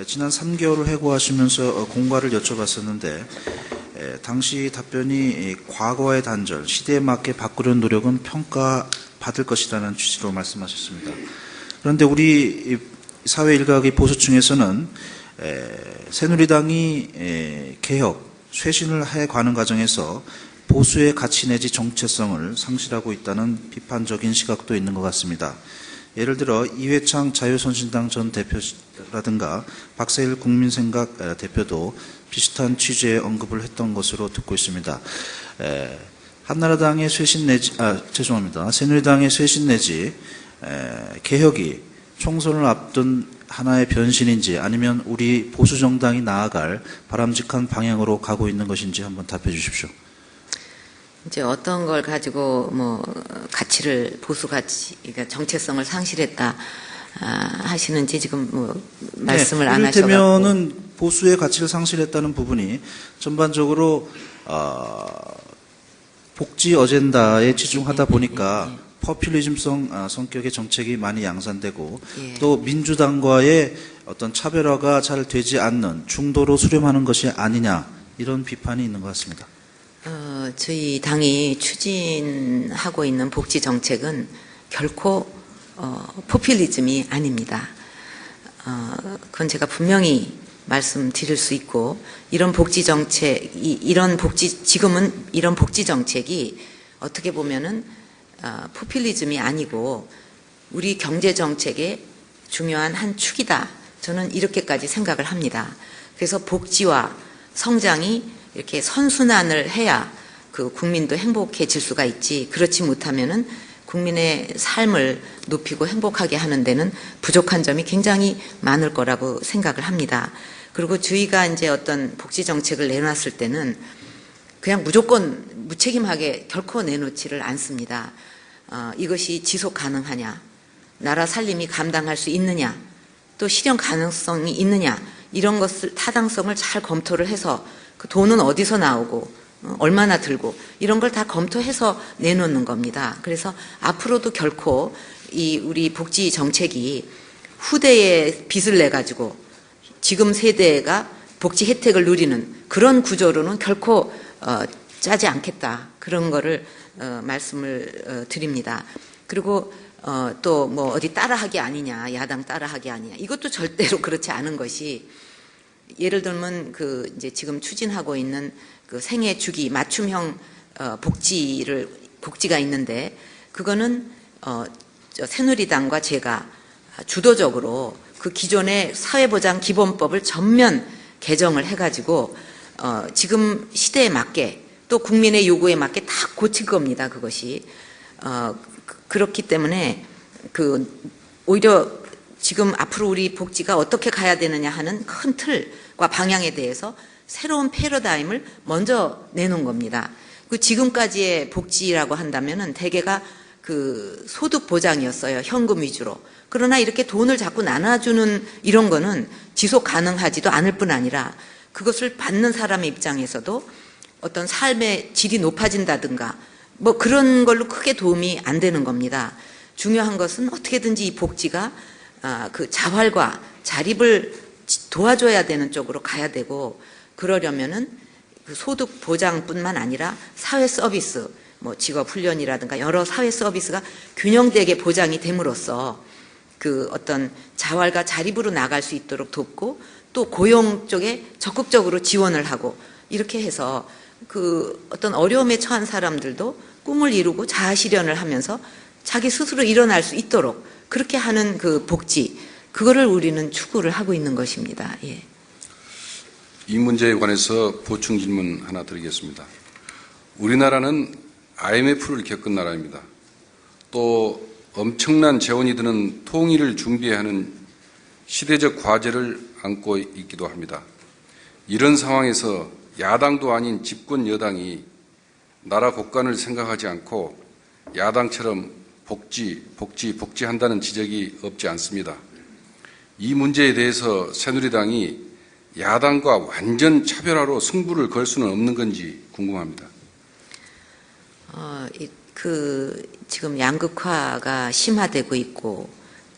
지난 3개월을 해고하시면서 공과를 여쭤봤었는데 당시 답변이 과거의 단절, 시대에 맞게 바꾸려는 노력은 평가받을 것이라는 취지로 말씀하셨습니다. 그런데 우리 사회 일각의 보수층에서는 새누리당이 개혁, 쇄신을 해가는 과정에서 보수의 가치 내지 정체성을 상실하고 있다는 비판적인 시각도 있는 것 같습니다. 예를 들어 이회창 자유선신당 전 대표라든가 박세일 국민생각 대표도 비슷한 취지의 언급을 했던 것으로 듣고 있습니다. 한나라당의 쇄신 내지, 새누리당의 쇄신 내지 개혁이 총선을 앞둔 하나의 변신인지 아니면 우리 보수정당이 나아갈 바람직한 방향으로 가고 있는 것인지 한번 답해 주십시오. 이제 어떤 걸 가지고 가치를 보수 가치, 그러니까 정체성을 상실했다 하시는지 지금 말씀을 안 하셔가지고. 이를테면은 보수의 가치를 상실했다는 부분이 전반적으로 복지 어젠다에 치중하다 보니까 포퓰리즘성 성격의 정책이 많이 양산되고 또 민주당과의 어떤 차별화가 잘 되지 않는 중도로 수렴하는 것이 아니냐 이런 비판이 있는 것 같습니다. 저희 당이 추진하고 있는 복지 정책은 결코 포퓰리즘이 아닙니다. 그건 제가 분명히 말씀드릴 수 있고, 이런 복지 정책, 지금은 이런 복지 정책이 어떻게 보면은 포퓰리즘이 아니고 우리 경제 정책의 중요한 한 축이다. 저는 이렇게까지 생각을 합니다. 그래서 복지와 성장이 이렇게 선순환을 해야 국민도 행복해질 수가 있지, 그렇지 못하면은 국민의 삶을 높이고 행복하게 하는 데는 부족한 점이 굉장히 많을 거라고 생각을 합니다. 그리고 저희가 이제 어떤 복지 정책을 내놨을 때는 그냥 무조건 무책임하게 결코 내놓지를 않습니다. 이것이 지속 가능하냐, 나라 살림이 감당할 수 있느냐, 또 실현 가능성이 있느냐, 이런 것을 타당성을 잘 검토를 해서 그 돈은 어디서 나오고 얼마나 들고 이런 걸 다 검토해서 내놓는 겁니다. 그래서 앞으로도 결코 이 우리 복지 정책이 후대에 빚을 내 가지고 지금 세대가 복지 혜택을 누리는 그런 구조로는 결코 짜지 않겠다. 그런 거를 말씀을 드립니다. 그리고 또 어디 따라하기 아니냐, 야당 따라하기 아니냐, 이것도 절대로 그렇지 않은 것이, 예를 들면 이제 지금 추진하고 있는 생애 주기 맞춤형 복지가 있는데, 그거는 새누리당과 제가 주도적으로 그 기존의 사회보장 기본법을 전면 개정을 해가지고 지금 시대에 맞게 또 국민의 요구에 맞게 다 고칠 겁니다. 그것이 그렇기 때문에 오히려 지금 앞으로 우리 복지가 어떻게 가야 되느냐 하는 큰 틀과 방향에 대해서 새로운 패러다임을 먼저 내놓은 겁니다. 지금까지의 복지라고 한다면은 대개가 그 소득 보장이었어요. 현금 위주로. 그러나 이렇게 돈을 자꾸 나눠주는 이런 거는 지속 가능하지도 않을 뿐 아니라 그것을 받는 사람의 입장에서도 어떤 삶의 질이 높아진다든가 뭐 그런 걸로 크게 도움이 안 되는 겁니다. 중요한 것은 어떻게든지 이 복지가 그 자활과 자립을 도와줘야 되는 쪽으로 가야 되고, 그러려면은 그 소득 보장뿐만 아니라 사회 서비스, 뭐 직업 훈련이라든가 여러 사회 서비스가 균형되게 보장이 됨으로써 그 어떤 자활과 자립으로 나갈 수 있도록 돕고, 또 고용 쪽에 적극적으로 지원을 하고, 이렇게 해서 그 어떤 어려움에 처한 사람들도 꿈을 이루고 자아 실현을 하면서 자기 스스로 일어날 수 있도록 그렇게 하는 그 복지, 그거를 우리는 추구를 하고 있는 것입니다. 예. 이 문제에 관해서 보충 질문 하나 드리겠습니다. 우리나라는 IMF를 겪은 나라입니다. 또 엄청난 재원이 드는 통일을 준비해야 하는 시대적 과제를 안고 있기도 합니다. 이런 상황에서 야당도 아닌 집권 여당이 나라 곳간을 생각하지 않고 야당처럼 복지한다는 지적이 없지 않습니다. 이 문제에 대해서 새누리당이 야당과 완전 차별화로 승부를 걸 수는 없는 건지 궁금합니다. 지금 양극화가 심화되고 있고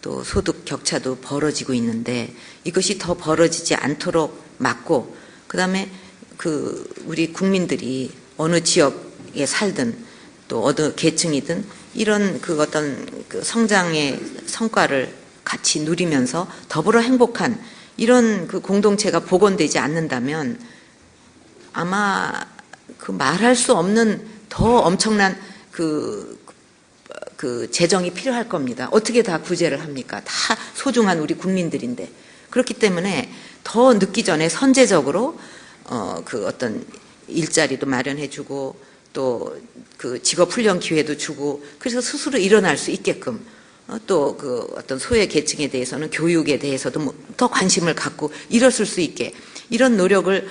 또 소득 격차도 벌어지고 있는데 이것이 더 벌어지지 않도록 막고, 그다음에 우리 국민들이 어느 지역에 살든 또 어느 계층이든 이런 어떤 성장의 성과를 같이 누리면서 더불어 행복한 이런 공동체가 복원되지 않는다면 아마 말할 수 없는 더 엄청난 재정이 필요할 겁니다. 어떻게 다 구제를 합니까? 다 소중한 우리 국민들인데. 그렇기 때문에 더 늦기 전에 선제적으로 어떤 일자리도 마련해주고 또 직업 훈련 기회도 주고, 그래서 스스로 일어날 수 있게끔 또 어떤 소외 계층에 대해서는 교육에 대해서도 더 관심을 갖고 일었을 수 있게 이런 노력을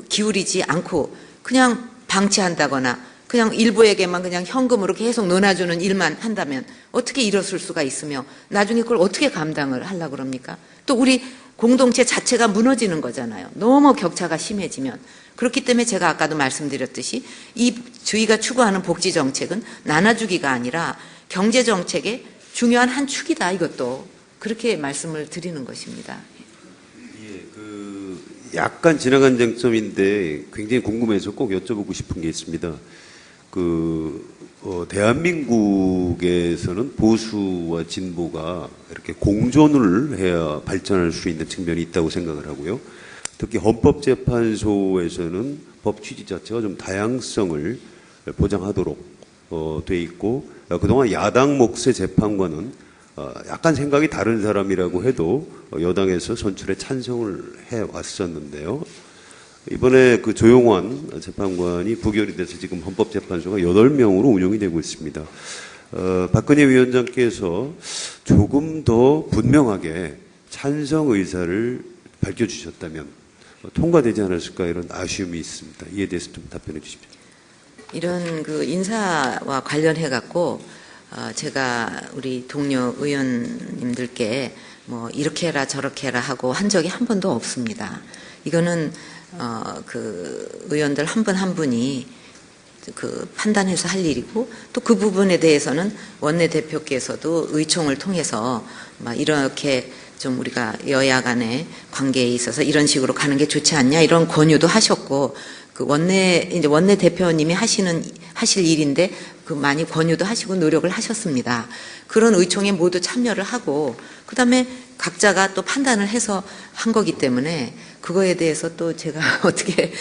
기울이지 않고 그냥 방치한다거나 그냥 일부에게만 그냥 현금으로 계속 논아주는 일만 한다면 어떻게 일었을 수가 있으며 나중에 그걸 어떻게 감당을 하려고 그럽니까? 또 우리 공동체 자체가 무너지는 거잖아요. 너무 격차가 심해지면. 그렇기 때문에 제가 아까도 말씀드렸듯이 저희가 추구하는 복지 정책은 나눠주기가 아니라 경제 정책의 중요한 한 축이다, 이것도. 그렇게 말씀을 드리는 것입니다. 예, 약간 지나간 쟁점인데 굉장히 궁금해서 꼭 여쭤보고 싶은 게 있습니다. 대한민국에서는 보수와 진보가 이렇게 공존을 해야 발전할 수 있는 측면이 있다고 생각을 하고요. 특히 헌법재판소에서는 법 취지 자체가 좀 다양성을 보장하도록 돼 있고, 그동안 야당 몫의 재판관은 약간 생각이 다른 사람이라고 해도 여당에서 선출에 찬성을 해왔었는데요. 이번에 조용환 재판관이 부결이 돼서 지금 헌법재판소가 8명으로 운영이 되고 있습니다. 박근혜 위원장께서 조금 더 분명하게 찬성 의사를 밝혀주셨다면 통과되지 않았을까, 이런 아쉬움이 있습니다. 이에 대해서 좀 답변해 주십시오. 이런 인사와 관련해 갖고 제가 우리 동료 의원님들께 뭐 이렇게 해라 저렇게 해라 하고 한 적이 한 번도 없습니다. 이거는 의원들 한 분 한 분이 판단해서 할 일이고, 또 그 부분에 대해서는 원내대표께서도 의총을 통해서 이렇게 좀 우리가 여야 간의 관계에 있어서 이런 식으로 가는 게 좋지 않냐, 이런 권유도 하셨고, 이제 원내대표님이 하실 일인데 많이 권유도 하시고 노력을 하셨습니다. 그런 의총에 모두 참여를 하고, 그 다음에 각자가 또 판단을 해서 한 거기 때문에 그거에 대해서 또 제가 어떻게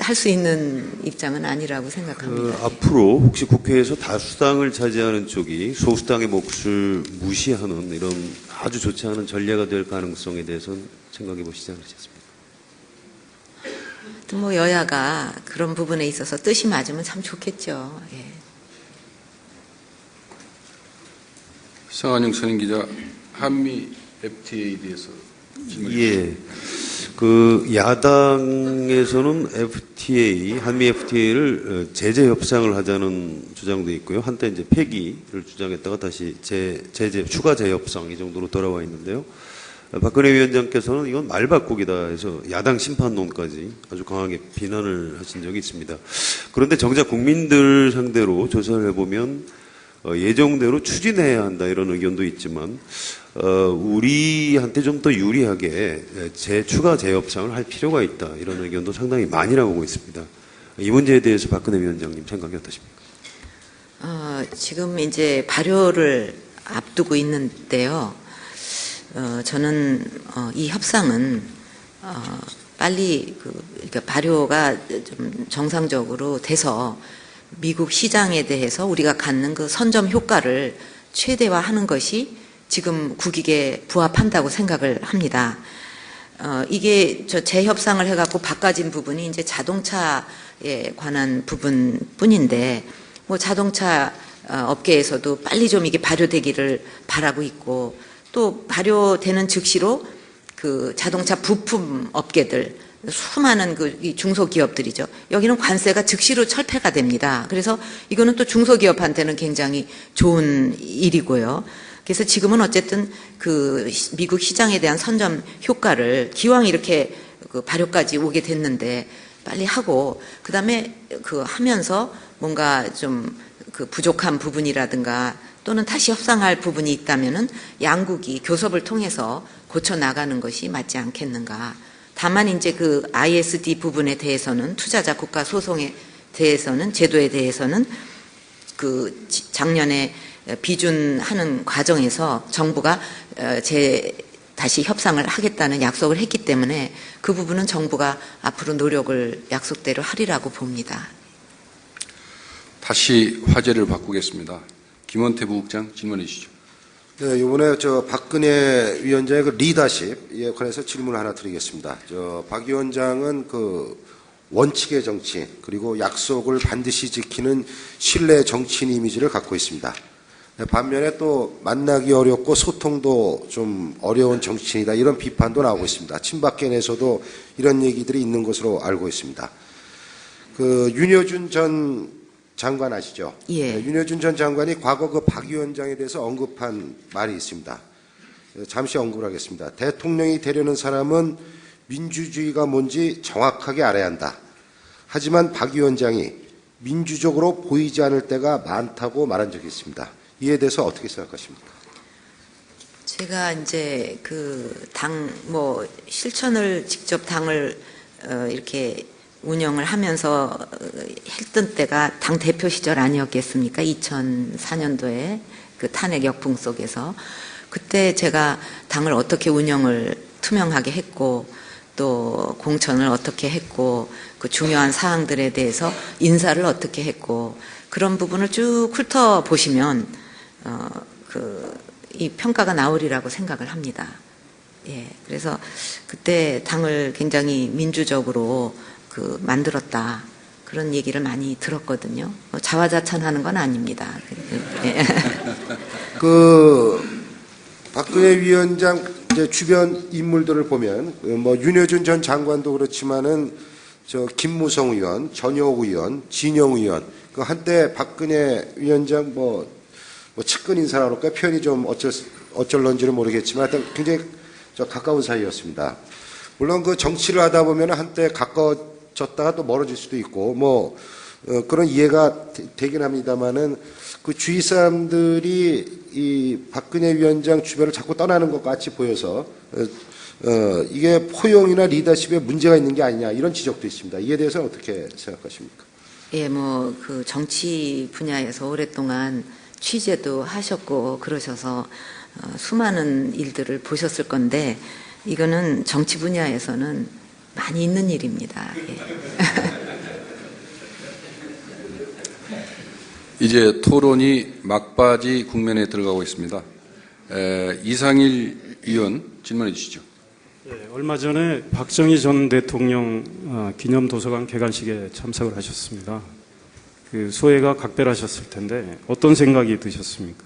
할 수 있는 입장은 아니라고 생각합니다. 앞으로 혹시 국회에서 다수당을 차지하는 쪽이 소수당의 몫을 무시하는 이런 아주 좋지 않은 전례가 될 가능성에 대해서는 생각해 보시지 않으셨습니까? 뭐 여야가 그런 부분에 있어서 뜻이 맞으면 참 좋겠죠. 예. 성한영 선임기자, 한미 FTA에 대해서 질문해 주십시오. 예. 야당에서는 FTA FTA, 한미 FTA를 제재 협상을 하자는 주장도 있고요. 한때 이제 폐기를 주장했다가 다시 제재 추가 재협상 이 정도로 돌아와 있는데요. 박근혜 위원장께서는 이건 말바꾸기다 해서 야당 심판론까지 아주 강하게 비난을 하신 적이 있습니다. 그런데 정작 국민들 상대로 조사를 해보면 예정대로 추진해야 한다 이런 의견도 있지만 우리한테 좀 더 유리하게 추가 재협상을 할 필요가 있다 이런 의견도 상당히 많이 나오고 있습니다. 이 문제에 대해서 박근혜 위원장님 생각이 어떠십니까? 지금 이제 발효를 앞두고 있는데요. 저는 이 협상은 빨리 그러니까 발효가 좀 정상적으로 돼서 미국 시장에 대해서 우리가 갖는 그 선점 효과를 최대화하는 것이 지금 국익에 부합한다고 생각을 합니다. 이게 재협상을 해갖고 바꿔진 부분이 이제 자동차에 관한 부분뿐인데, 뭐 자동차 업계에서도 빨리 좀 이게 발효되기를 바라고 있고, 또 발효되는 즉시로 그 자동차 부품 업계들, 수많은 이 중소기업들이죠. 여기는 관세가 즉시로 철폐가 됩니다. 그래서 이거는 또 중소기업한테는 굉장히 좋은 일이고요. 그래서 지금은 어쨌든 그 미국 시장에 대한 선점 효과를 기왕 이렇게 그 발효까지 오게 됐는데 빨리 하고, 그 다음에 그 하면서 뭔가 좀 그 부족한 부분이라든가 또는 다시 협상할 부분이 있다면은 양국이 교섭을 통해서 고쳐 나가는 것이 맞지 않겠는가. 다만 이제 그 ISD 부분에 대해서는, 투자자 국가 소송에 대해서는, 제도에 대해서는 그 작년에 비준하는 과정에서 정부가 다시 협상을 하겠다는 약속을 했기 때문에 그 부분은 정부가 앞으로 노력을 약속대로 하리라고 봅니다. 다시 화제를 바꾸겠습니다. 김원태 부국장 질문해 주시죠. 네, 이번에 박근혜 위원장의 그 리더십에 관해서 질문 하나 드리겠습니다. 박 위원장은 그 원칙의 정치 그리고 약속을 반드시 지키는 신뢰 정치인 이미지를 갖고 있습니다. 반면에 또 만나기 어렵고 소통도 좀 어려운 정치인이다 이런 비판도 나오고 있습니다. 친박계 내에서도 이런 얘기들이 있는 것으로 알고 있습니다. 그 윤여준 전 장관 아시죠? 예. 네, 윤여준 전 장관이 과거 그 박 위원장에 대해서 언급한 말이 있습니다. 잠시 언급을 하겠습니다. 대통령이 되려는 사람은 민주주의가 뭔지 정확하게 알아야 한다. 하지만 박 위원장이 민주적으로 보이지 않을 때가 많다고 말한 적이 있습니다. 이에 대해서 어떻게 생각하십니까? 제가 이제 실천을 직접 당을 이렇게 운영을 하면서 했던 때가 당 대표 시절 아니었겠습니까? 2004년도에 그 탄핵 역풍 속에서. 그때 제가 당을 어떻게 운영을 투명하게 했고, 또 공천을 어떻게 했고, 그 중요한 사항들에 대해서 인사를 어떻게 했고, 그런 부분을 쭉 훑어보시면, 이 평가가 나오리라고 생각을 합니다. 예. 그래서 그때 당을 굉장히 민주적으로 만들었다. 그런 얘기를 많이 들었거든요. 자화자찬하는 건 아닙니다. 예. 박근혜 위원장 이제 주변 인물들을 보면 윤여준 전 장관도 그렇지만은 김무성 의원, 전효 의원, 진영 의원 한때 박근혜 위원장 측근 인사라고 할까요? 표현이 좀 어쩔런지는 모르겠지만 하여튼 굉장히 가까운 사이였습니다. 물론 그 정치를 하다 보면 한때 가까워졌다가 또 멀어질 수도 있고 그런 이해가 되긴 합니다만은 그 주위 사람들이 이 박근혜 위원장 주변을 자꾸 떠나는 것 같이 보여서 이게 포용이나 리더십에 문제가 있는 게 아니냐 이런 지적도 있습니다. 이에 대해서는 어떻게 생각하십니까? 예, 그 정치 분야에서 오랫동안 취재도 하셨고 그러셔서 수많은 일들을 보셨을 건데 이거는 정치 분야에서는 많이 있는 일입니다. 예. 이제 토론이 막바지 국면에 들어가고 있습니다. 이상일 의원 질문해 주시죠. 예, 얼마 전에 박정희 전 대통령 기념도서관 개관식에 참석을 하셨습니다. 그 소회가 각별하셨을 텐데 어떤 생각이 드셨습니까?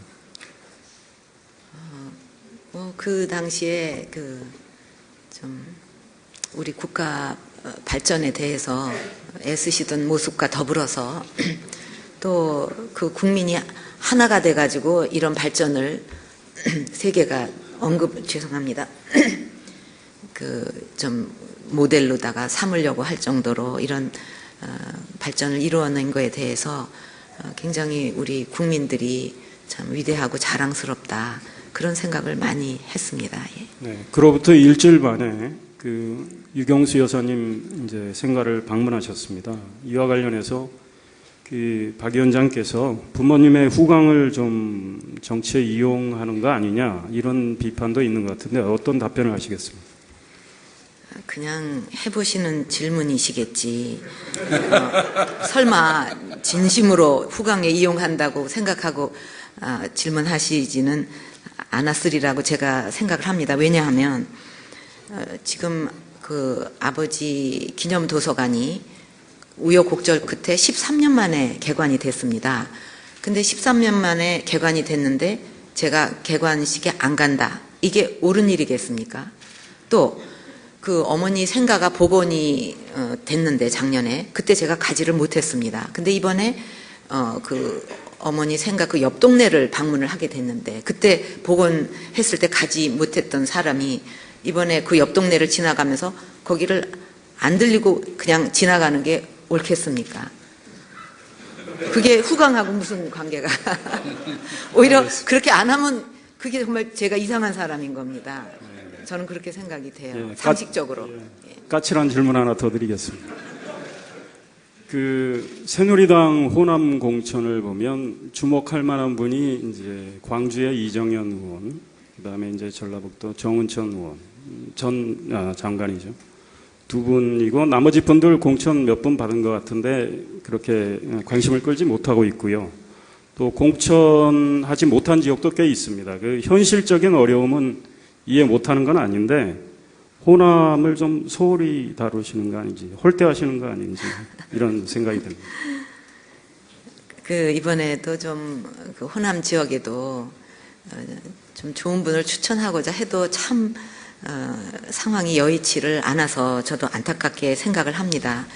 그 당시에 좀 우리 국가 발전에 대해서 애쓰시던 모습과 더불어서 또 그 국민이 하나가 돼가지고 이런 발전을 세계가 죄송합니다. 그 좀 모델로다가 삼으려고 할 정도로 이런 발전을 이루어낸 거에 대해서 굉장히 우리 국민들이 참 위대하고 자랑스럽다 그런 생각을 많이 했습니다. 예. 네, 그로부터 일주일 만에 그 유경수 여사님 이제 생가를 방문하셨습니다. 이와 관련해서 그 박 위원장께서 부모님의 후광을 좀 정치에 이용하는 거 아니냐 이런 비판도 있는 것 같은데 어떤 답변을 하시겠습니까? 그냥 해보시는 질문이시겠지. 설마 진심으로 후광에 이용한다고 생각하고 질문하시지는 않았으리라고 제가 생각을 합니다. 왜냐하면 지금 그 아버지 기념도서관이 우여곡절 끝에 13년 만에 개관이 됐습니다. 근데 13년 만에 개관이 됐는데 제가 개관식에 안 간다. 이게 옳은 일이겠습니까? 또 그 어머니 생가가 복원이 됐는데 작년에 그때 제가 가지를 못했습니다. 근데 이번에 그 어머니 생가 그 옆 동네를 방문을 하게 됐는데 그때 복원했을 때 가지 못했던 사람이 이번에 그 옆 동네를 지나가면서 거기를 안 들리고 그냥 지나가는 게 옳겠습니까? 그게 후광하고 무슨 관계가 오히려 그렇게 안 하면 그게 정말 제가 이상한 사람인 겁니다. 저는 그렇게 생각이 돼요. 예, 상식적으로. 까칠한 질문 하나 더 드리겠습니다. 그 새누리당 호남 공천을 보면 주목할 만한 분이 이제 광주의 이정현 의원, 그다음에 이제 전라북도 정은천 의원, 장관이죠. 두 분이고 나머지 분들 공천 몇 분 받은 것 같은데 그렇게 관심을 끌지 못하고 있고요. 또 공천하지 못한 지역도 꽤 있습니다. 그 현실적인 어려움은 이해 못하는 건 아닌데 호남을 좀 소홀히 다루시는 거 아닌지 홀대하시는 거 아닌지 이런 생각이 듭니다. 그 이번에도 좀 그 호남 지역에도 좀 좋은 분을 추천하고자 해도 참 상황이 여의치를 않아서 저도 안타깝게 생각을 합니다.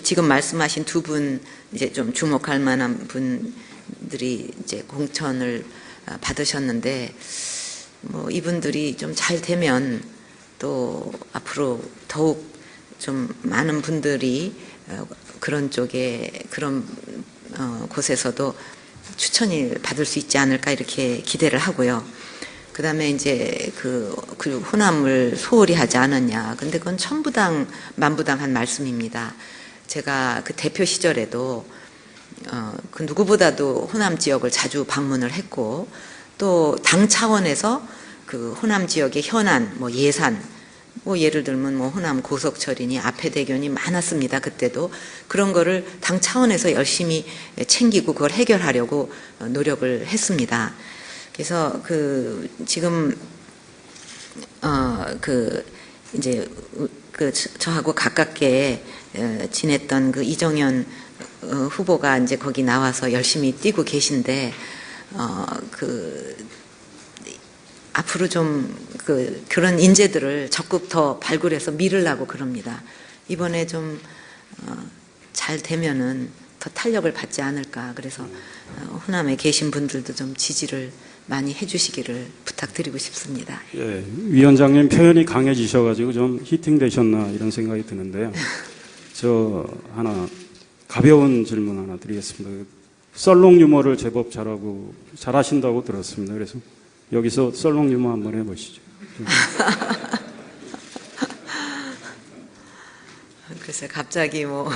지금 말씀하신 두 분 이제 좀 주목할 만한 분들이 이제 공천을 받으셨는데 뭐 이분들이 좀 잘 되면 또 앞으로 더욱 좀 많은 분들이 그런 쪽에 그런 곳에서도 추천을 받을 수 있지 않을까 이렇게 기대를 하고요. 그 다음에 이제 그 호남을 소홀히 하지 않았냐. 근데 그건 천부당 만부당한 말씀입니다. 제가 그 대표 시절에도 그 누구보다도 호남 지역을 자주 방문을 했고 또 당 차원에서 그 호남 지역의 현안, 뭐 예산, 뭐 예를 들면 뭐 호남 고속철이니 앞에대교니 많았습니다. 그때도 그런 거를 당 차원에서 열심히 챙기고 그걸 해결하려고 노력을 했습니다. 그래서 그 지금 그 이제 그 저하고 가깝게 지냈던 그 이정현 후보가 이제 거기 나와서 열심히 뛰고 계신데 그 앞으로 좀 그런 인재들을 적극 더 발굴해서 밀으려고 그럽니다. 이번에 좀 잘 되면은 더 탄력을 받지 않을까. 그래서 호남에 계신 분들도 좀 지지를 많이 해주시기를 부탁드리고 싶습니다. 예, 위원장님 표현이 강해지셔가지고 좀 히팅되셨나 이런 생각이 드는데요. 저 하나 가벼운 질문 하나 드리겠습니다. 썰롱 유머를 제법 잘하신다고 들었습니다. 그래서 여기서 썰롱 유머 한번 해보시죠. 글쎄 갑자기 뭐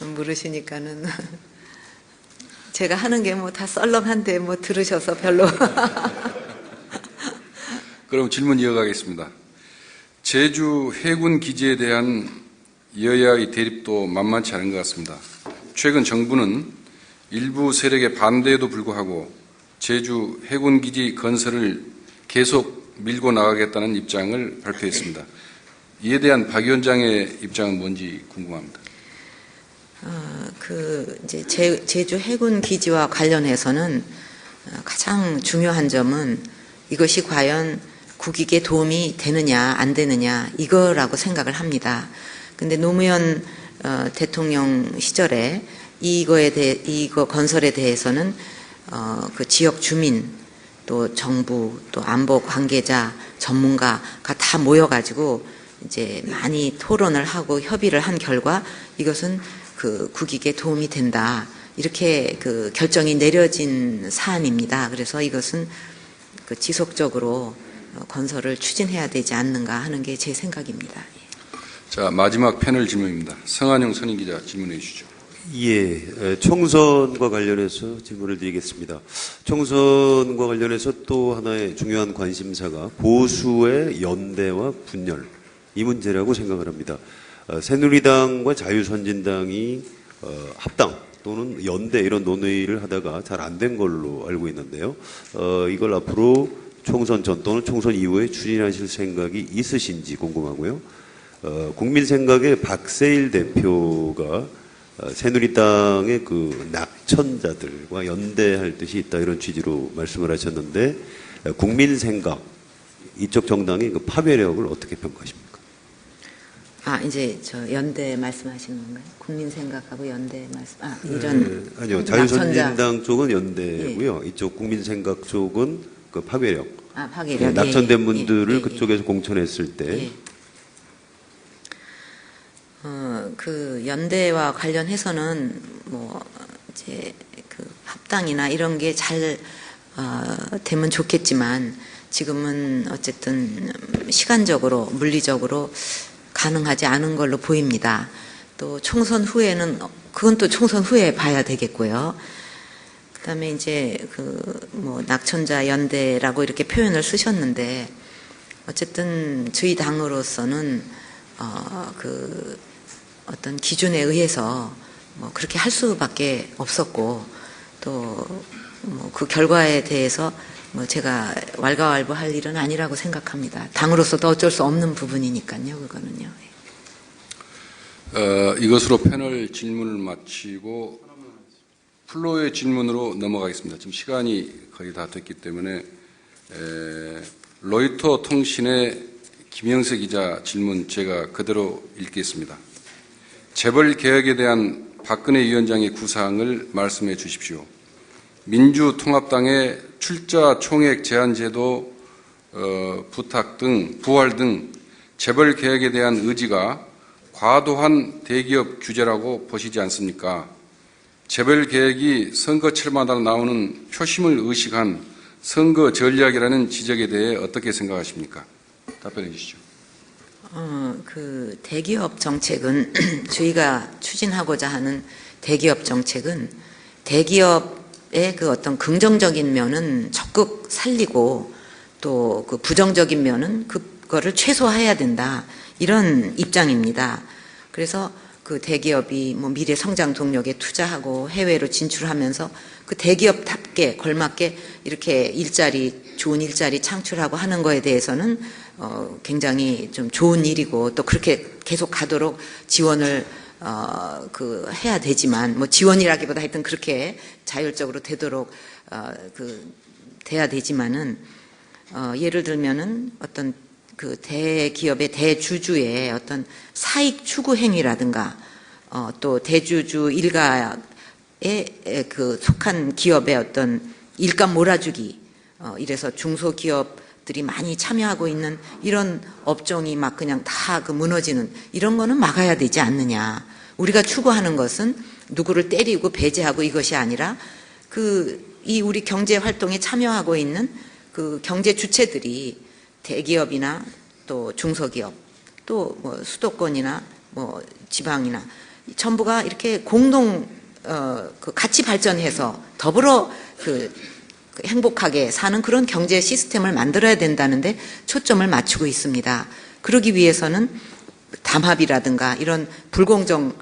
물으시니까는 제가 하는 게 뭐 다 썰렁한데 뭐 들으셔서 별로. 그럼 질문 이어가겠습니다. 제주 해군 기지에 대한 여야의 대립도 만만치 않은 것 같습니다. 최근 정부는 일부 세력의 반대에도 불구하고 제주 해군 기지 건설을 계속 밀고 나가겠다는 입장을 발표했습니다. 이에 대한 박 위원장의 입장은 뭔지 궁금합니다. 이제 제주 해군 기지와 관련해서는 가장 중요한 점은 이것이 과연 국익에 도움이 되느냐 안 되느냐 이거라고 생각을 합니다. 근데 노무현 대통령 시절에 이거 건설에 대해서는 그 지역 주민, 또 정부, 또 안보 관계자, 전문가가 다 모여가지고 이제 많이 토론을 하고 협의를 한 결과 이것은 그 국익에 도움이 된다. 이렇게 그 결정이 내려진 사안입니다. 그래서 이것은 그 지속적으로 건설을 추진해야 되지 않는가 하는 게 제 생각입니다. 자, 마지막 패널 질문입니다. 성한영 선임기자 질문해 주시죠. 예, 총선과 관련해서 질문을 드리겠습니다. 총선과 관련해서 또 하나의 중요한 관심사가 보수의 연대와 분열, 이 문제라고 생각을 합니다. 새누리당과 자유선진당이 합당 또는 연대 이런 논의를 하다가 잘 안 된 걸로 알고 있는데요. 이걸 앞으로 총선 전 또는 총선 이후에 추진하실 생각이 있으신지 궁금하고요. 국민 생각에 박세일 대표가 새누리당의 그 낙천자들과 연대할 뜻이 있다 이런 취지로 말씀을 하셨는데 국민 생각 이쪽 정당의 그 파괴력을 어떻게 평가하십니까? 이제 저 연대 말씀하시는 건가요? 국민 생각하고 연대 말씀. 이런 아니요. 낙천자. 자유선진당 쪽은 연대고요. 이쪽 국민 생각 쪽은 그 파괴력. 파괴력. 낙천된 분들을 예. 그쪽에서 공천했을 때. 예. 그 연대와 관련해서는 뭐 이제 그 합당이나 이런 게 잘 되면 좋겠지만 지금은 어쨌든 시간적으로 물리적으로 가능하지 않은 걸로 보입니다. 또 총선 후에는 그건 또 총선 후에 봐야 되겠고요. 그다음에 이제 그 뭐 낙천자 연대라고 이렇게 표현을 쓰셨는데 어쨌든 저희 당으로서는 그 어떤 기준에 의해서 뭐 그렇게 할 수밖에 없었고 또 뭐 그 결과에 대해서 뭐 제가 왈가왈부할 일은 아니라고 생각합니다. 당으로서도 어쩔 수 없는 부분이니까요. 그거는요. 이것으로 패널 질문을 마치고 플로의 질문으로 넘어가겠습니다. 지금 시간이 거의 다 됐기 때문에 로이터 통신의 김영세 기자 질문 제가 그대로 읽겠습니다. 재벌 개혁에 대한 박근혜 위원장의 구상을 말씀해 주십시오. 민주통합당의 출자 총액 제한 제도 부탁 등 부활 등 재벌 개혁에 대한 의지가 과도한 대기업 규제라고 보시지 않습니까? 재벌 개혁이 선거철마다 나오는 표심을 의식한 선거 전략이라는 지적에 대해 어떻게 생각하십니까? 답변해 주시죠. 그 대기업 정책은 저희가 추진하고자 하는 대기업 정책은 대기업의 그 어떤 긍정적인 면은 적극 살리고 또 그 부정적인 면은 그거를 최소화해야 된다. 이런 입장입니다. 그래서 그 대기업이 뭐 미래 성장 동력에 투자하고 해외로 진출하면서 그 대기업답게 걸맞게 이렇게 좋은 일자리 창출하고 하는 거에 대해서는 굉장히 좀 좋은 일이고 또 그렇게 계속 가도록 지원을 그 해야 되지만 뭐 지원이라기보다 하여튼 그렇게 자율적으로 되도록 돼야 되지만은 예를 들면은 어떤 그 대기업의 대주주의 어떤 사익 추구 행위라든가 또 대주주 일가에 그 속한 기업의 어떤 일감 몰아주기 이래서 중소기업들이 많이 참여하고 있는 이런 업종이 막 그냥 다 그 무너지는 이런 거는 막아야 되지 않느냐. 우리가 추구하는 것은 누구를 때리고 배제하고 이것이 아니라 이 우리 경제 활동에 참여하고 있는 그 경제 주체들이 대기업이나 또 중소기업 또 뭐 수도권이나 뭐 지방이나 전부가 이렇게 공동 그 같이 발전해서 더불어 그 행복하게 사는 그런 경제 시스템을 만들어야 된다는데 초점을 맞추고 있습니다. 그러기 위해서는 담합이라든가 이런 불공정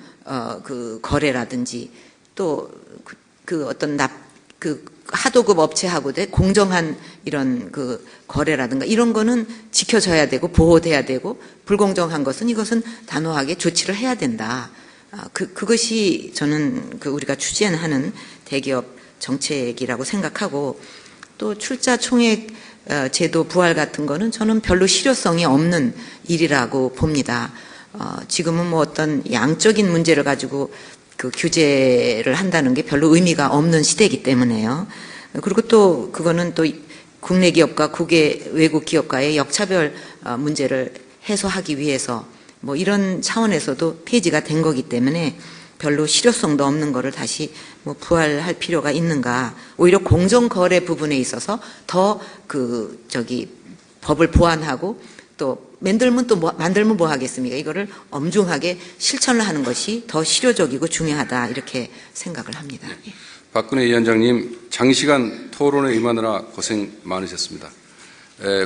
그 거래라든지 또 그 어떤 하도급 업체하고 공정한 이런 그 거래라든가 이런 거는 지켜져야 되고 보호돼야 되고 불공정한 것은 이것은 단호하게 조치를 해야 된다. 그것이 저는 우리가 추진하는 대기업 정책이라고 생각하고 또 출자 총액 제도 부활 같은 거는 저는 별로 실효성이 없는 일이라고 봅니다. 지금은 뭐 어떤 양적인 문제를 가지고 그 규제를 한다는 게 별로 의미가 없는 시대이기 때문에요. 그리고 또 그거는 또 국내 기업과 외국 기업과의 역차별 문제를 해소하기 위해서 뭐 이런 차원에서도 폐지가 된 거기 때문에 별로 실효성도 없는 거를 다시 뭐 부활할 필요가 있는가. 오히려 공정거래 부분에 있어서 더 법을 보완하고 또 만들면 뭐 하겠습니까? 이거를 엄중하게 실천을 하는 것이 더 실효적이고 중요하다 이렇게 생각을 합니다. 박근혜 위원장님, 장시간 토론에 임하느라 고생 많으셨습니다.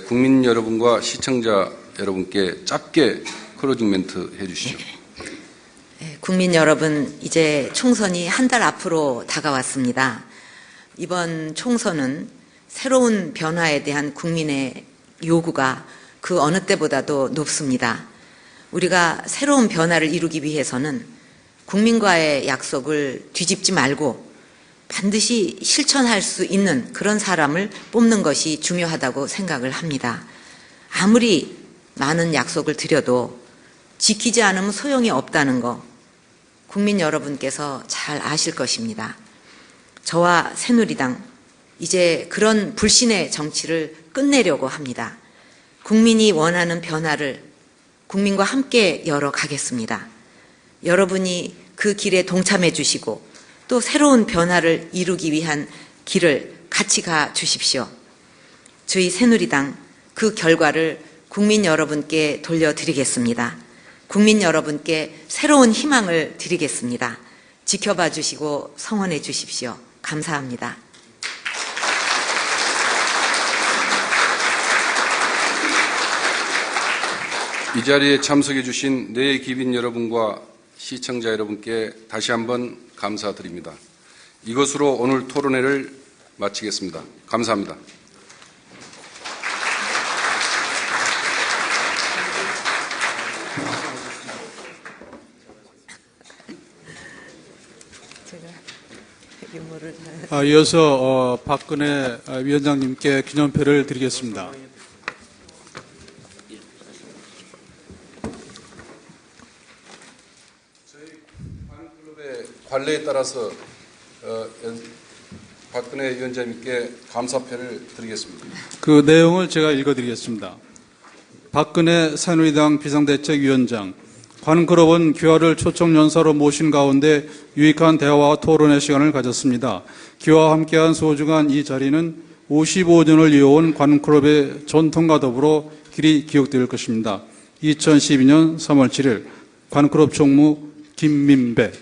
국민 여러분과 시청자 여러분께 짧게 클로징 멘트 해주시죠. 국민 여러분, 이제 총선이 한 달 앞으로 다가왔습니다. 이번 총선은 새로운 변화에 대한 국민의 요구가 그 어느 때보다도 높습니다. 우리가 새로운 변화를 이루기 위해서는 국민과의 약속을 뒤집지 말고 반드시 실천할 수 있는 그런 사람을 뽑는 것이 중요하다고 생각을 합니다. 아무리 많은 약속을 드려도 지키지 않으면 소용이 없다는 거 국민 여러분께서 잘 아실 것입니다. 저와 새누리당 이제 그런 불신의 정치를 끝내려고 합니다. 국민이 원하는 변화를 국민과 함께 열어가겠습니다. 여러분이 그 길에 동참해 주시고 또 새로운 변화를 이루기 위한 길을 같이 가 주십시오. 저희 새누리당 그 결과를 국민 여러분께 돌려드리겠습니다. 국민 여러분께 새로운 희망을 드리겠습니다. 지켜봐 주시고 성원해 주십시오. 감사합니다. 이 자리에 참석해 주신 내 기빈 여러분과 시청자 여러분께 다시 한번 감사드립니다. 이것으로 오늘 토론회를 마치겠습니다. 감사합니다. 이어서 박근혜 위원장님께 기념표를 드리겠습니다. 클럽의 관례에 따라서 박근혜 위원장님께 감사표를 드리겠습니다. 그 내용을 제가 읽어드리겠습니다. 박근혜 새누리당 비상대책위원장, 관클럽은 귀화를 초청연사로 모신 가운데 유익한 대화와 토론의 시간을 가졌습니다. 귀화와 함께한 소중한 이 자리는 55년을 이어온 관클럽의 전통과 더불어 길이 기억될 것입니다. 2012년 3월 7일 관클럽 총무 김민배